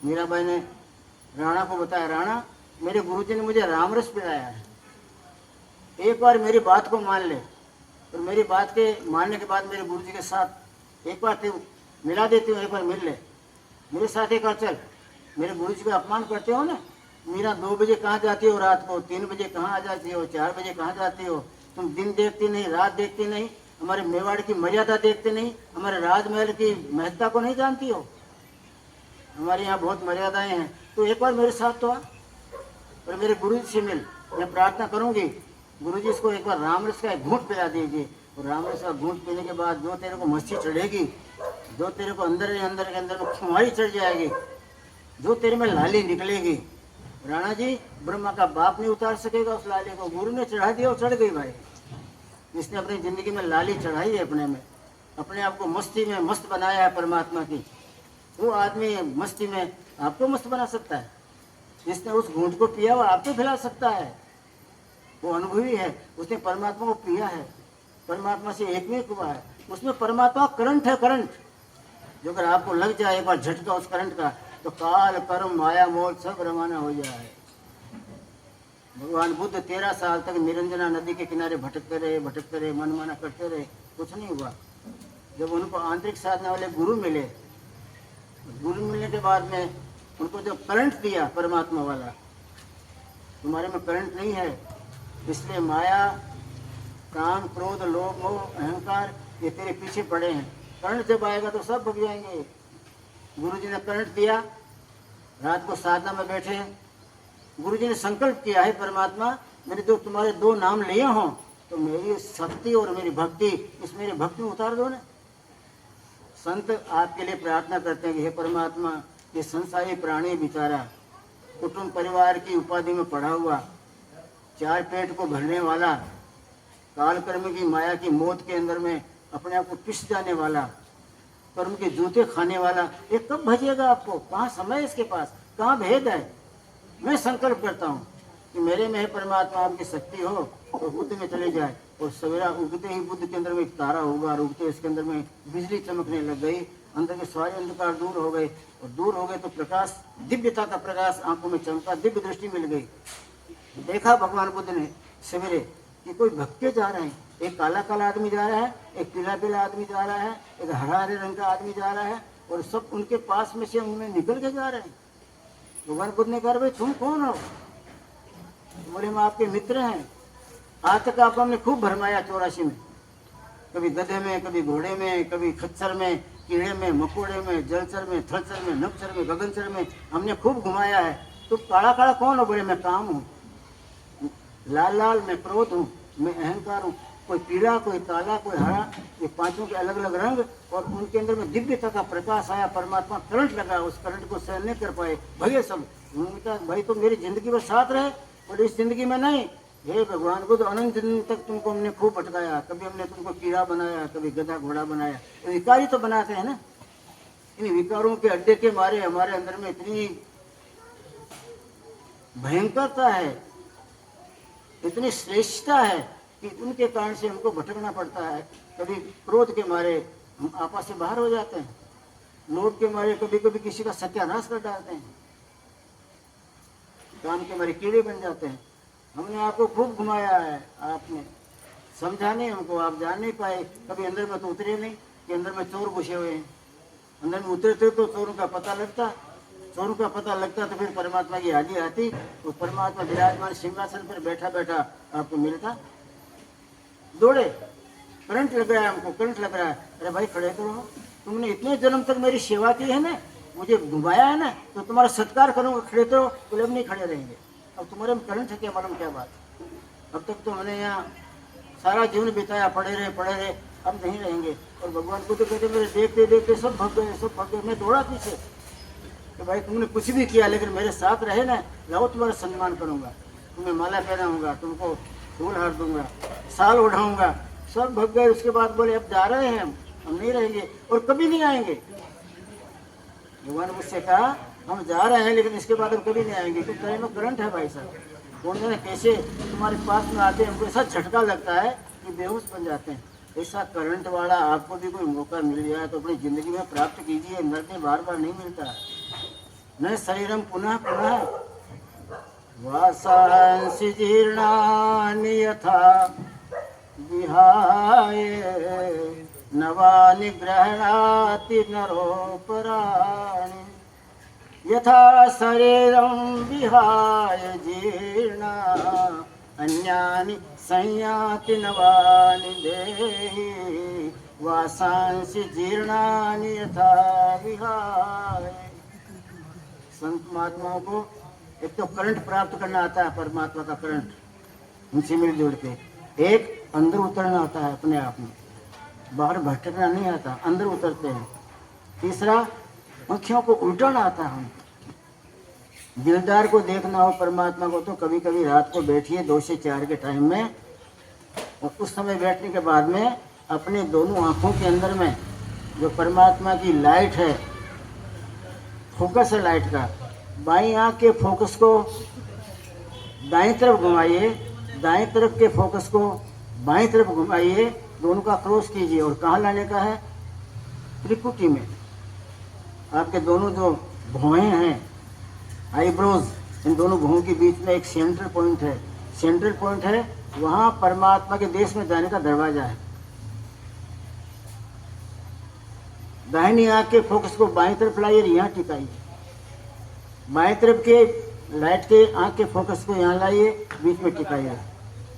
मीराबाई ने राणा को बताया, राणा मेरे गुरुजी ने मुझे राम रस पिलाया है, एक बार मेरी बात को मान ले। और मेरी बात के मानने के बाद मेरे गुरुजी के साथ एक बार तू मिला देती हूँ, एक बार मिल ले मेरे साथ, एक बार चल। मेरे गुरुजी का अपमान करते हो ना, मीरा 2 बजे कहाँ जाती हो रात को, 3 बजे कहाँ आ जाती हो, 4 बजे कहाँ जाती हो? तुम दिन देखती नहीं, रात देखती नहीं, हमारे मेवाड़ की मर्यादा देखते नहीं, हमारे राजमहल की महत्ता को नहीं जानती हो। हमारे यहाँ बहुत मर्यादाएं हैं, तो एक बार मेरे साथ तो आ और मेरे गुरु जी से मिल। मैं प्रार्थना करूंगी, गुरु जी इसको एक बार रामरस का एक घूंट पिला दीजिए। और रामरस का घूंट पीने के बाद जो तेरे को मस्ती चढ़ेगी, जो तेरे को अंदर के अंदर में खुमारी चढ़ जाएगी, जो तेरे में लाली निकलेगी, राणा जी ब्रह्मा का बाप नहीं उतार सकेगा उस लाली को। गुरु ने चढ़ा दिया और चढ़ गई भाई। जिसने अपनी जिंदगी में लाली चढ़ाई है, अपने में, अपने आप को मस्ती में मस्त बनाया है परमात्मा की, वो आदमी मस्ती में आपको मस्त बना सकता है। जिसने उस घूंट को पिया वो आपको खिला सकता है। वो अनुभवी है, उसने परमात्मा को पिया है, परमात्मा से एक में हुआ है। उसमें परमात्मा करंट है, करंट जो अगर आपको लग जाए एक बार झटका उस करंट का, तो काल कर्म माया मोह सब रवाना हो जाए। भगवान बुद्ध 13 साल तक निरंजना नदी के किनारे भटकते रहे, मनमाना करते रहे, कुछ नहीं हुआ। जब उनको आंतरिक साधना वाले गुरु मिले, गुरु मिलने के बाद में उनको जो करंट दिया परमात्मा वाला, तुम्हारे में करंट नहीं है, इसलिए माया काम क्रोध लोभ मोह अहंकार ये तेरे पीछे पड़े हैं। करंट जब आएगा तो सब भग जाएंगे। गुरु जी ने करंट दिया, रात को साधना में बैठे, गुरु जी ने संकल्प किया है परमात्मा मैंने जो तुम्हारे 2 नाम लिए हों तो मेरी शक्ति और मेरी भक्ति, इस मेरी भक्ति में उतार दो ना। संत आपके लिए प्रार्थना करते हैं कि हे परमात्मा, ये संसारी प्राणी बेचारा कुटुंब परिवार की उपाधि में पड़ा हुआ, 4 पेट को भरने वाला, काल कर्म की माया की मौत के अंदर में अपने आप को पिस जाने वाला, कर्म के जूते खाने वाला, ये कब भजेगा आपको? कहाँ समय इसके पास, कहाँ भेद है? मैं संकल्प करता हूँ कि मेरे में है परमात्मा आपकी शक्ति हो तो बुद्ध में चले जाए। और सवेरा उगते ही बुद्ध के अंदर में एक तारा होगा और उगते इसके अंदर में बिजली चमकने लग गई, अंदर के सारे अंधकार दूर हो गए। और दूर हो गए तो प्रकाश, दिव्यता का प्रकाश आंखों में चमका, दिव्य दृष्टि मिल गई। देखा भगवान बुद्ध ने सवेरे कि कोई भक्के जा रहे हैं, एक काला काला आदमी जा रहा है, एक पीला पीला आदमी जा रहा है, एक हरा हरे रंग का आदमी जा रहा है, और सब उनके पास में से उनमें निकल के जा रहे हैं। भगवान बुद्ध ने कहा भाई तुम कौन हो? बोले हम आपके मित्र हैं, आज तक आपको हमने खूब भरमाया 84 में, कभी गधे में, कभी घोड़े में, कभी खच्चर में, कीड़े में, मकोड़े में, जलचर में, थलचर में, नभचर में, गगनचर में हमने खूब घुमाया है। तो काला काला कौन हो? बोले मैं काम हूँ, लाल लाल मैं क्रोध हूँ, मैं अहंकार हूँ। कोई पीला, कोई काला, कोई हरा, ये पांचों के अलग अलग रंग, और उनके अंदर में दिव्यता का प्रकाश आया, परमात्मा करंट लगा, उस करंट को सहन नहीं कर पाए भैया सब। उन्होंने कहा भाई तो मेरी जिंदगी में साथ रहे, और इस जिंदगी में नहीं। हे भगवान को तो अनंत दिन तक तुमको हमने खूब भटकाया, कभी हमने तुमको कीड़ा बनाया, कभी गधा घोड़ा बनाया, तो विकारी तो बनाते हैं ना। इन विकारों के अड्डे के मारे हमारे अंदर में इतनी भयंकरता है, इतनी श्रेष्ठता है कि उनके कारण से हमको भटकना पड़ता है। कभी क्रोध के मारे हम आपस से बाहर हो जाते हैं, लोभ के मारे कभी कभी किसी का सत्यानाश कर डालते हैं, काम के मारे कीड़े बन जाते हैं। हमने आपको खूब घुमाया है, आपने समझा नहीं हमको, आप जान नहीं पाए। कभी अंदर में तो उतरे नहीं कि अंदर में चोर घुसे हुए हैं। अंदर में उतरते तो चोरों का पता लगता, चोरों का पता लगता तो फिर परमात्मा की हाजिरी आती, तो परमात्मा विराजमान सिंहासन पर बैठा बैठा आपको मिलता। दौड़े, करंट लग रहा है हमको, करंट लग रहा है। अरे भाई खड़े करो, तुमने इतने जन्म तक मेरी सेवा की है ना, मुझे घुमाया है ना, तो तुम्हारा सत्कार करूँगा, खड़े करो। बोले अब नहीं खड़े रहेंगे, अब तुम्हारे में करंट है क्या, मालूम क्या बात। अब तक तो मैंने यहाँ सारा जीवन बिताया, पढ़े रहे, अब नहीं रहेंगे। और भगवान को तो कहते मेरे देखते देखते सब भग गए, सब भग गए। मैं दौड़ा पीछे कि भाई तुमने कुछ भी किया लेकिन मेरे साथ रहे ना, लाओ तुम्हारा सम्मान करूँगा, तुम्हें माला पहनाऊंगा, तुमको फूल हार दूंगा, साल उठाऊंगा। सब भग गए। उसके बाद बोले अब जा रहे हैं हम नहीं रहेंगे और कभी नहीं आएंगे। भगवान मुझसे कहा हम जा रहे हैं लेकिन इसके बाद हम कभी नहीं आएंगे, क्योंकि तेरे में करंट है भाई साहब। कौन जाने कैसे तुम्हारे पास में आते हैं, हमको ऐसा झटका लगता है कि बेहोश बन जाते हैं। ऐसा करंट वाला आपको भी कोई मौका मिल गया तो अपनी जिंदगी में प्राप्त कीजिए, नरने बार बार नहीं मिलता। न शरीरम पुनः पुनः वासांसि जीर्णानि यथा विहाय नवानि गृह्णाति नरोपराणि यथा शरीरं विहाय जीर्णा अन्यानि संयाति नवानि देहि वासांसि जीर्णानि यथा विहाय। संत महात्माओं को एक तो करंट प्राप्त करना आता है, परमात्मा का करंट, उनसे मिलजुल के। एक अंदर उतरना आता है अपने आप में, बाहर भटकना नहीं आता, अंदर उतरते हैं। तीसरा आँखों को उल्टाना आता है हमको। दिलदार को देखना हो परमात्मा को तो कभी कभी रात को बैठिए 2 से 4 के टाइम में, और उस समय बैठने के बाद में अपने दोनों आँखों के अंदर में जो परमात्मा की लाइट है, फोकस है लाइट का, बाईं आँख के फोकस को दाईं तरफ घुमाइए, दाईं तरफ के फोकस को बाईं तरफ घुमाइए, दोनों का क्रॉस कीजिए। और कहाँ लाने का है? त्रिकुटी में। आपके दोनों जो भौहें हैं, आईब्रोज, इन दोनों भौहों के बीच में एक सेंट्रल पॉइंट है। सेंट्रल पॉइंट है, वहाँ परमात्मा के देश में जाने का दरवाजा है। दाहिनी आँख के फोकस को बाईं तरफ लाइए, यहाँ टिकाइए। बाएं तरफ के लाइट के आँख के फोकस को यहाँ लाइए, बीच में टिकाइए।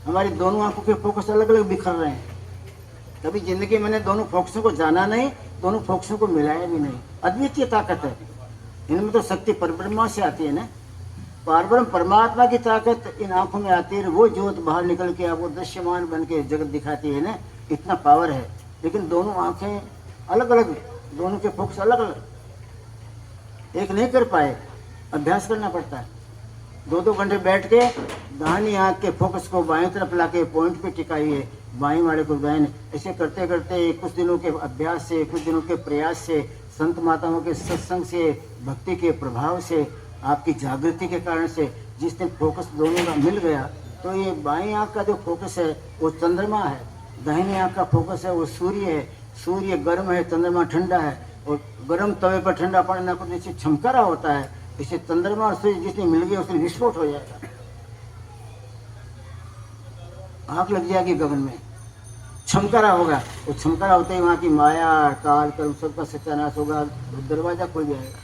हमारी दोनों आँखों के फोकस अलग अलग बिखर रहे हैं। कभी जिंदगी मैंने दोनों फोकसों को जाना नहीं, दोनों फोकसों को मिलाया भी नहीं। अद्वितीय ताकत है इनमें, तो शक्ति परब्रह्मा से आती है ना। परब्रह्म परमात्मा की ताकत इन आँखों में आती है, वो ज्योत बाहर निकल के आपको दृश्यमान बन के जगत दिखाती है ना, इतना पावर है। लेकिन दोनों आँखें अलग अलग, दोनों के फोकस अलग अलग, एक नहीं कर पाए, अभ्यास करना पड़ता है। 2-2 घंटे बैठ के दाहिनी आँख के फोकस को बाएं तरफ लाके पॉइंट पे टिकाइए, बाएं वाले को दाएं। ऐसे करते करते कुछ दिनों के अभ्यास से, कुछ दिनों के प्रयास से, संत माताओं के सत्संग से, भक्ति के प्रभाव से, आपकी जागृति के कारण से जिस दिन फोकस दोनों का मिल गया, तो ये बाएं आँख का जो फोकस है वो चंद्रमा है, दाहिनी आँख का फोकस है वो सूर्य है। सूर्य गर्म है, चंद्रमा ठंडा है, और गर्म तवे पर ठंडा पानी ना कुछ जैसे छमकारा होता है, इसे चंद्रमा और सूर्य जिसने मिल गया उसने विस्फोट हो जाएगा, आग लग जाएगी गगन में, छमकारा होगा। वो छमकारा होते ही वहाँ की माया, काल, कर्म सबका सत्यानाश होगा, दरवाजा खुल जाएगा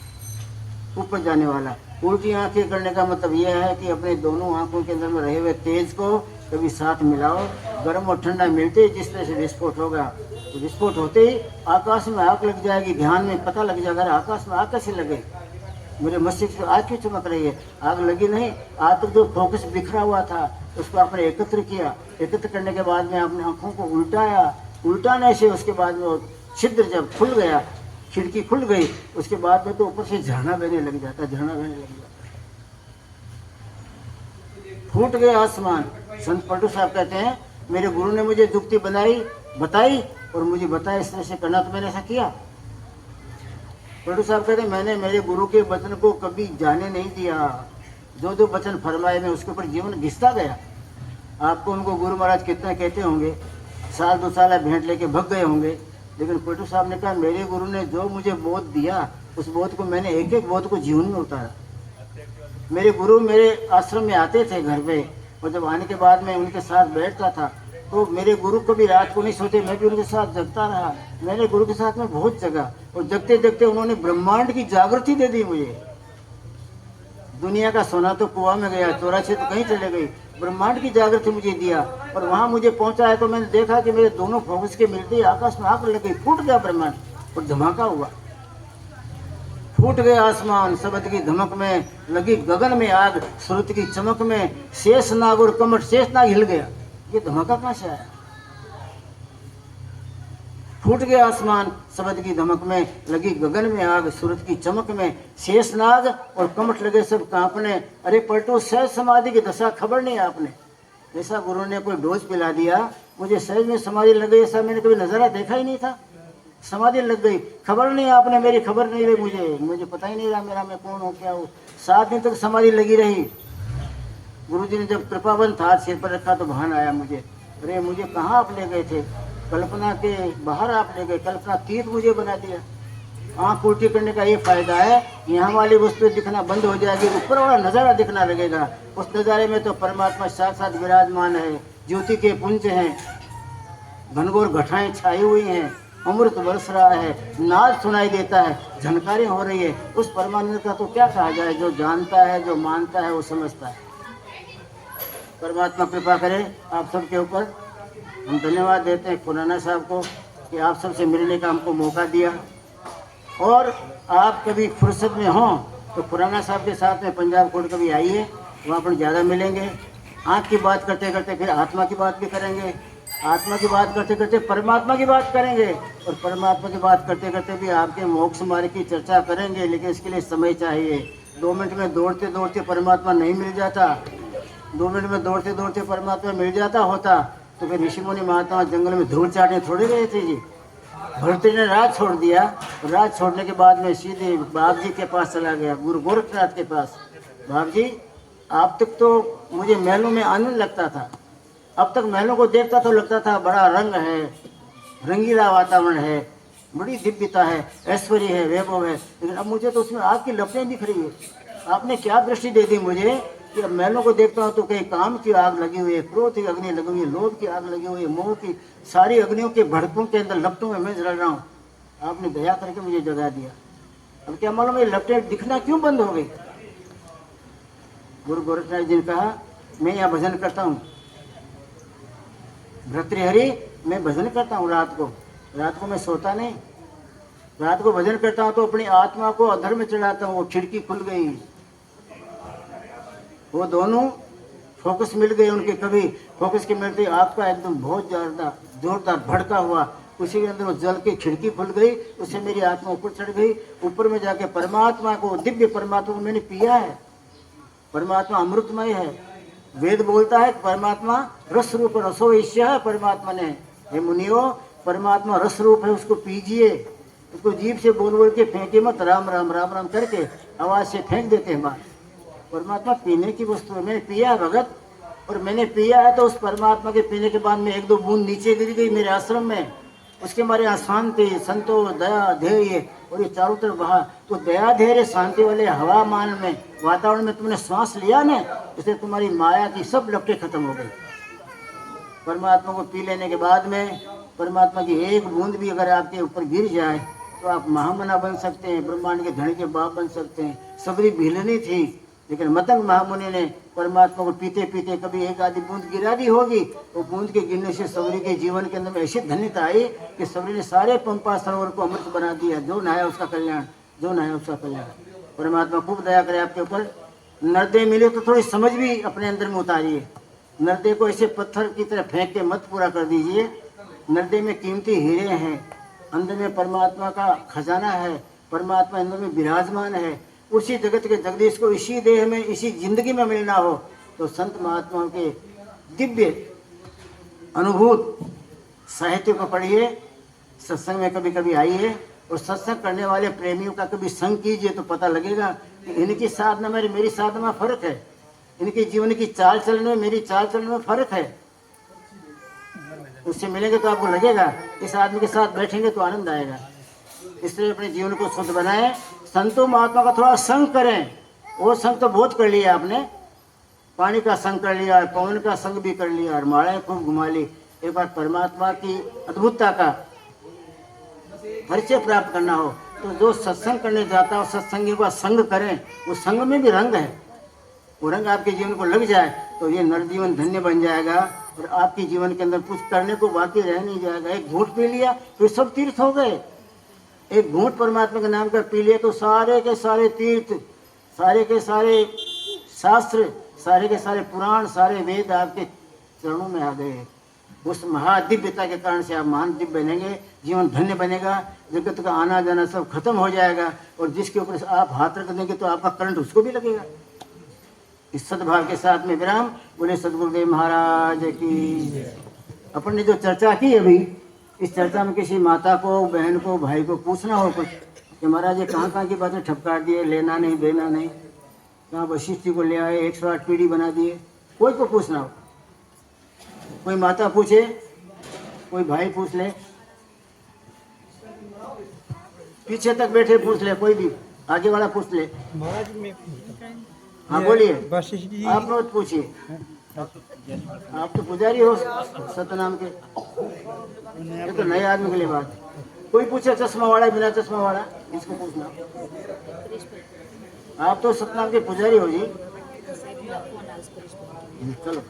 ऊपर जाने वाला। उल्टी आंखें करने का मतलब यह है कि अपने दोनों आंखों के अंदर में रहे हुए तेज को कभी साथ मिलाओ, गर्म और ठंडा मिलते ही जिस तरह से विस्फोट होगा, तो विस्फोट होते ही आकाश में आग लग जाएगी। ध्यान में पता लग जाएगा आकाश में आग कैसे लगे, मेरे मस्तिष्क में आग क्यों चमक रही है। आग लगी नहीं, आज तक जो फोकस बिखरा हुआ था उसको आपने एकत्र किया। एकत्र करने के बाद में आपने आंखों को उल्टाया, उल्टाने से उसके बाद में वो छिद्र जब खुल गया, खिड़की खुल गई, उसके बाद में तो ऊपर से झरना बहने लग जाता, झरना बहने लग जाता। फूट गया आसमान। संत पलटू साहब कहते हैं मेरे गुरु ने मुझे जुक्ति बताई और मुझे बताया इस तरह से करना, तो मैंने ऐसा किया। पलटू साहब कहते हैं मैंने मेरे गुरु के वचन को कभी जाने नहीं दिया। जो जो वचन फरमाए मैं उसके ऊपर जीवन घिसता गया। आपको उनको गुरु महाराज कितना कहते होंगे, साल 2 साल भेंट लेके भग गए होंगे, लेकिन पलटू साहब ने कहा मेरे गुरु ने जो मुझे बोध दिया उस बोध को मैंने एक एक बोध को जीवन में उतारा। मेरे गुरु मेरे आश्रम में आते थे घर पे, और जब आने के बाद मैं उनके साथ बैठता था तो मेरे गुरु कभी रात को नहीं सोते, मैं भी उनके साथ जगता रहा। मैंने गुरु के साथ में बहुत जगा, और जगते जगते उन्होंने ब्रह्मांड की जागृति दे दी मुझे। दुनिया का सोना तो कुआं में गया, 84 तो कहीं चले गई, ब्रह्मांड की जागृति मुझे दिया। और वहाँ मुझे पहुँचा है तो मैंने देखा कि मेरे दोनों फोकस के मिलते ही आकाश में आग लग गई, फूट गया ब्रह्मांड और धमाका हुआ। फूट गया आसमान, शब्द की धमक में लगी गगन में आग, सुरत की चमक में शेषनाग और कमट, शेषनाग हिल गया। ये धमाका कहाँ से आया? फूट गया आसमान, शब्द की धमक में लगी गगन में आग, सूरज की चमक में शेषनाग और कमट लगे सब कांपने। अरे पलटू सहज समाधि की दशा खबर नहीं आपने। ऐसा गुरु ने कोई डोज पिला दिया, मुझे सहज में समाधि लग गई, ऐसा मैंने कभी नजारा देखा ही नहीं था। समाधि लग गई, खबर नहीं आपने, मेरी खबर नहीं रही, मुझे पता ही नहीं रहा मेरा मैं कौन हूँ क्या हूँ। 7 दिन तक समाधि लगी रही। गुरुजी ने जब कृपावंत हाथ सिर पर रखा तो भान आया मुझे, अरे मुझे कहाँ आप ले गए थे, कल्पना के बाहर आप ले गए, कल्पना तीत मुझे बना दिया। आँख उल्टी करने का ये फायदा है, यहाँ वाली वस्तु दिखना बंद हो जाएगी, ऊपर वाला नज़ारा दिखना लगेगा। उस नज़ारे में तो परमात्मा साक्षात विराजमान है, ज्योति के पुंज हैं, घनघोर घटाएं छाई हुई हैं, अमृत बरस रहा है, नाद सुनाई देता है, झनकारें हो रही है। उस परमानंद का तो क्या कहा जाए, जो जानता है, जो मानता है, वो समझता है। परमात्मा कृपा करे आप सबके ऊपर। हम धन्यवाद देते हैं खुराना साहब को कि आप सबसे मिलने का हमको मौका दिया। और आप कभी फुर्सत में हों तो खुराना साहब के साथ में पंजाब कोर्ट कभी आइए, वहाँ पर ज़्यादा मिलेंगे। आँख की बात करते करते फिर आत्मा की बात भी करेंगे, आत्मा की बात करते करते परमात्मा की बात करेंगे, और परमात्मा की बात करते करते भी आपके मोक्ष मार्ग की चर्चा करेंगे। लेकिन इसके लिए समय चाहिए। 2 मिनट में दौड़ते दौड़ते परमात्मा नहीं मिल जाता। 2 मिनट में दौड़ते दौड़ते परमात्मा मिल जाता होता तो फिर ऋषि मुनि महात्मा जंगल में धूल चाटने थोड़े गए थे जी। भरतरी ने राज छोड़ दिया, राज छोड़ने के बाद में सीधे बाप जी के पास चला गया, गुरु गोरखनाथ के पास। बाप जी आप तक तो मुझे महलों में आनंद लगता था, अब तक महलों को देखता तो लगता था बड़ा रंग है, रंगीला वातावरण है, बड़ी दिव्यता है, ऐश्वर्य है, वैभव है, लेकिन अब मुझे तो उसमें आग की लपटें दिख रही है। आपने क्या दृष्टि दे दी मुझे कि अब महलों को देखता हूँ तो कहीं काम की आग लगी हुई है, क्रोध की अग्नि लगी हुई है, लोभ की आग लगी हुई है, मोह की सारी अग्नियों के भड़कों के अंदर लपटों में मैं जल रहा हूँ। आपने दया करके मुझे जगा दिया। अब क्या मालूम ये लपटें दिखना क्यों बंद हो गई? गुरु गोरखनाथ जी ने कहा मैं यहाँ भजन करता हूँ, भर्तृहरि मैं भजन करता हूँ। रात को मैं सोता नहीं, रात को भजन करता हूँ तो अपनी आत्मा को अधर में चढ़ाता हूँ। वो खिड़की खुल गई, वो दोनों फोकस मिल गए उनके। कभी फोकस के मिलते आपका एकदम बहुत ज़्यादा जोरदार भड़का हुआ, उसी के अंदर वो जल की खिड़की खुल गई, उससे मेरी आत्मा ऊपर चढ़ गई। ऊपर में जाके परमात्मा को, दिव्य परमात्मा को मैंने पिया है। परमात्मा अमृतमय है। वेद बोलता है परमात्मा रस रूप रसो ईश्य है। परमात्मा ने, हे मुनियो परमात्मा रस रूप है, उसको पीजिए। उसको जीभ से बोल बोल के फेंके मत, राम राम राम राम करके आवाज़ से फेंक देते हैं बात। परमात्मा पीने की वस्तु है। मैंने पिया है भगत, और मैंने पिया है तो उस परमात्मा के पीने के बाद में 1-2 बूंद नीचे गिर गई मेरे आश्रम में। उसके हमारे यहाँ शांति, संतोष, दया, धैर्य और ये चारों तरफ बहा। तो दया, धैर्य, शांति वाले हवामान में, वातावरण में तुमने सांस लिया ना, इससे तुम्हारी माया की सब लपटें खत्म हो गई। परमात्मा को पी लेने के बाद में परमात्मा की एक बूंद भी अगर आपके ऊपर गिर जाए तो आप महामना बन सकते हैं, ब्रह्मांड के धन के बाप बन सकते हैं। सबरी भीलनी थी, लेकिन मतंग महामुनि ने परमात्मा को पीते पीते कभी एक आधी बूंद गिरा दी होगी, वो बूंद के गिरने से सबरी के जीवन के अंदर में ऐसी धन्यता आई कि सबरी ने सारे पंपा सरोवर को अमृत बना दिया। जो नहाया उसका कल्याण, जो नहाया उसका कल्याण। परमात्मा खूब दया करे आपके ऊपर। नर्दे मिले तो थोड़ी समझ भी अपने अंदर में उतारिए। नर्दे को ऐसे पत्थर की तरह फेंक के मत पूरा कर दीजिए। नर्दे में कीमती हीरे हैं, अंदर में परमात्मा का खजाना है, परमात्मा अंदर में विराजमान है। उसी जगत के जगदीश को इसी देह में, इसी जिंदगी में मिलना हो तो संत महात्माओं के दिव्य अनुभूत साहित्य को पढ़िए, सत्संग में कभी कभी आइए, और सत्संग करने वाले प्रेमियों का कभी संग कीजिए तो पता लगेगा कि इनकी साधना में मेरी साधना में फर्क है, इनके जीवन की चाल चलन में मेरी चाल चलन में फर्क है। उससे मिलेंगे तो आपको लगेगा इस आदमी के साथ बैठेंगे तो आनंद आएगा। इसलिए अपने जीवन को शुद्ध बनाएं, संतों महात्मा का थोड़ा संग करें। वो संग तो बहुत कर लिया आपने, पानी का संग कर लिया, पवन का संग भी कर लिया और मालाएं खूब घुमा ली। एक बार परमात्मा की अद्भुतता का परिचय प्राप्त करना हो तो जो सत्संग करने जाता हो, सत्संगियों का संग करें। उस संग में भी रंग है, वो रंग आपके जीवन को लग जाए तो ये नरजीवन धन्य बन जाएगा और आपके जीवन के अंदर कुछ करने को बाकी रह नहीं जाएगा। एक घूंट पी लिया तो सब तीर्थ हो गए। एक घूंट परमात्मा के नाम का पी लिया तो सारे के सारे तीर्थ, सारे के सारे शास्त्र, सारे के सारे पुराण, सारे वेद आपके चरणों में आ गए। उस महादिव्यता के कारण से आप महान दिव्य बनेंगे, जीवन धन्य बनेगा, जगत का आना जाना सब खत्म हो जाएगा और जिसके ऊपर आप हाथ रख देंगे तो आपका करंट उसको भी लगेगा। इस सद्भाव के साथ में विराम। बोले सद्गुरुदेव महाराज की। अपन ने जो चर्चा की अभी, इस चर्चा में किसी माता को, बहन को, भाई को पूछना हो कुछ कि महाराज ये कहाँ की बातें ठपकार दिए, लेना नहीं देना नहीं, कहाँ वशिष्ठ को ले आए 108 पीढ़ी बना दिए, कोई को पूछना हो, कोई माता पूछे, कोई भाई पूछ ले, पीछे तक बैठे पूछ ले, कोई भी आगे वाला पूछ ले। महाराज में हाँ बोलिए, वशिष्ठ जी आप मत पूछिए, आप तो पुजारी हो सतनाम के, ये तो नए आदमी के लिए बात है। कोई पूछे चश्मा वाला बिना चश्मा वाला, इसको पूछना। आप तो सतनाम के पुजारी हो जी। चलो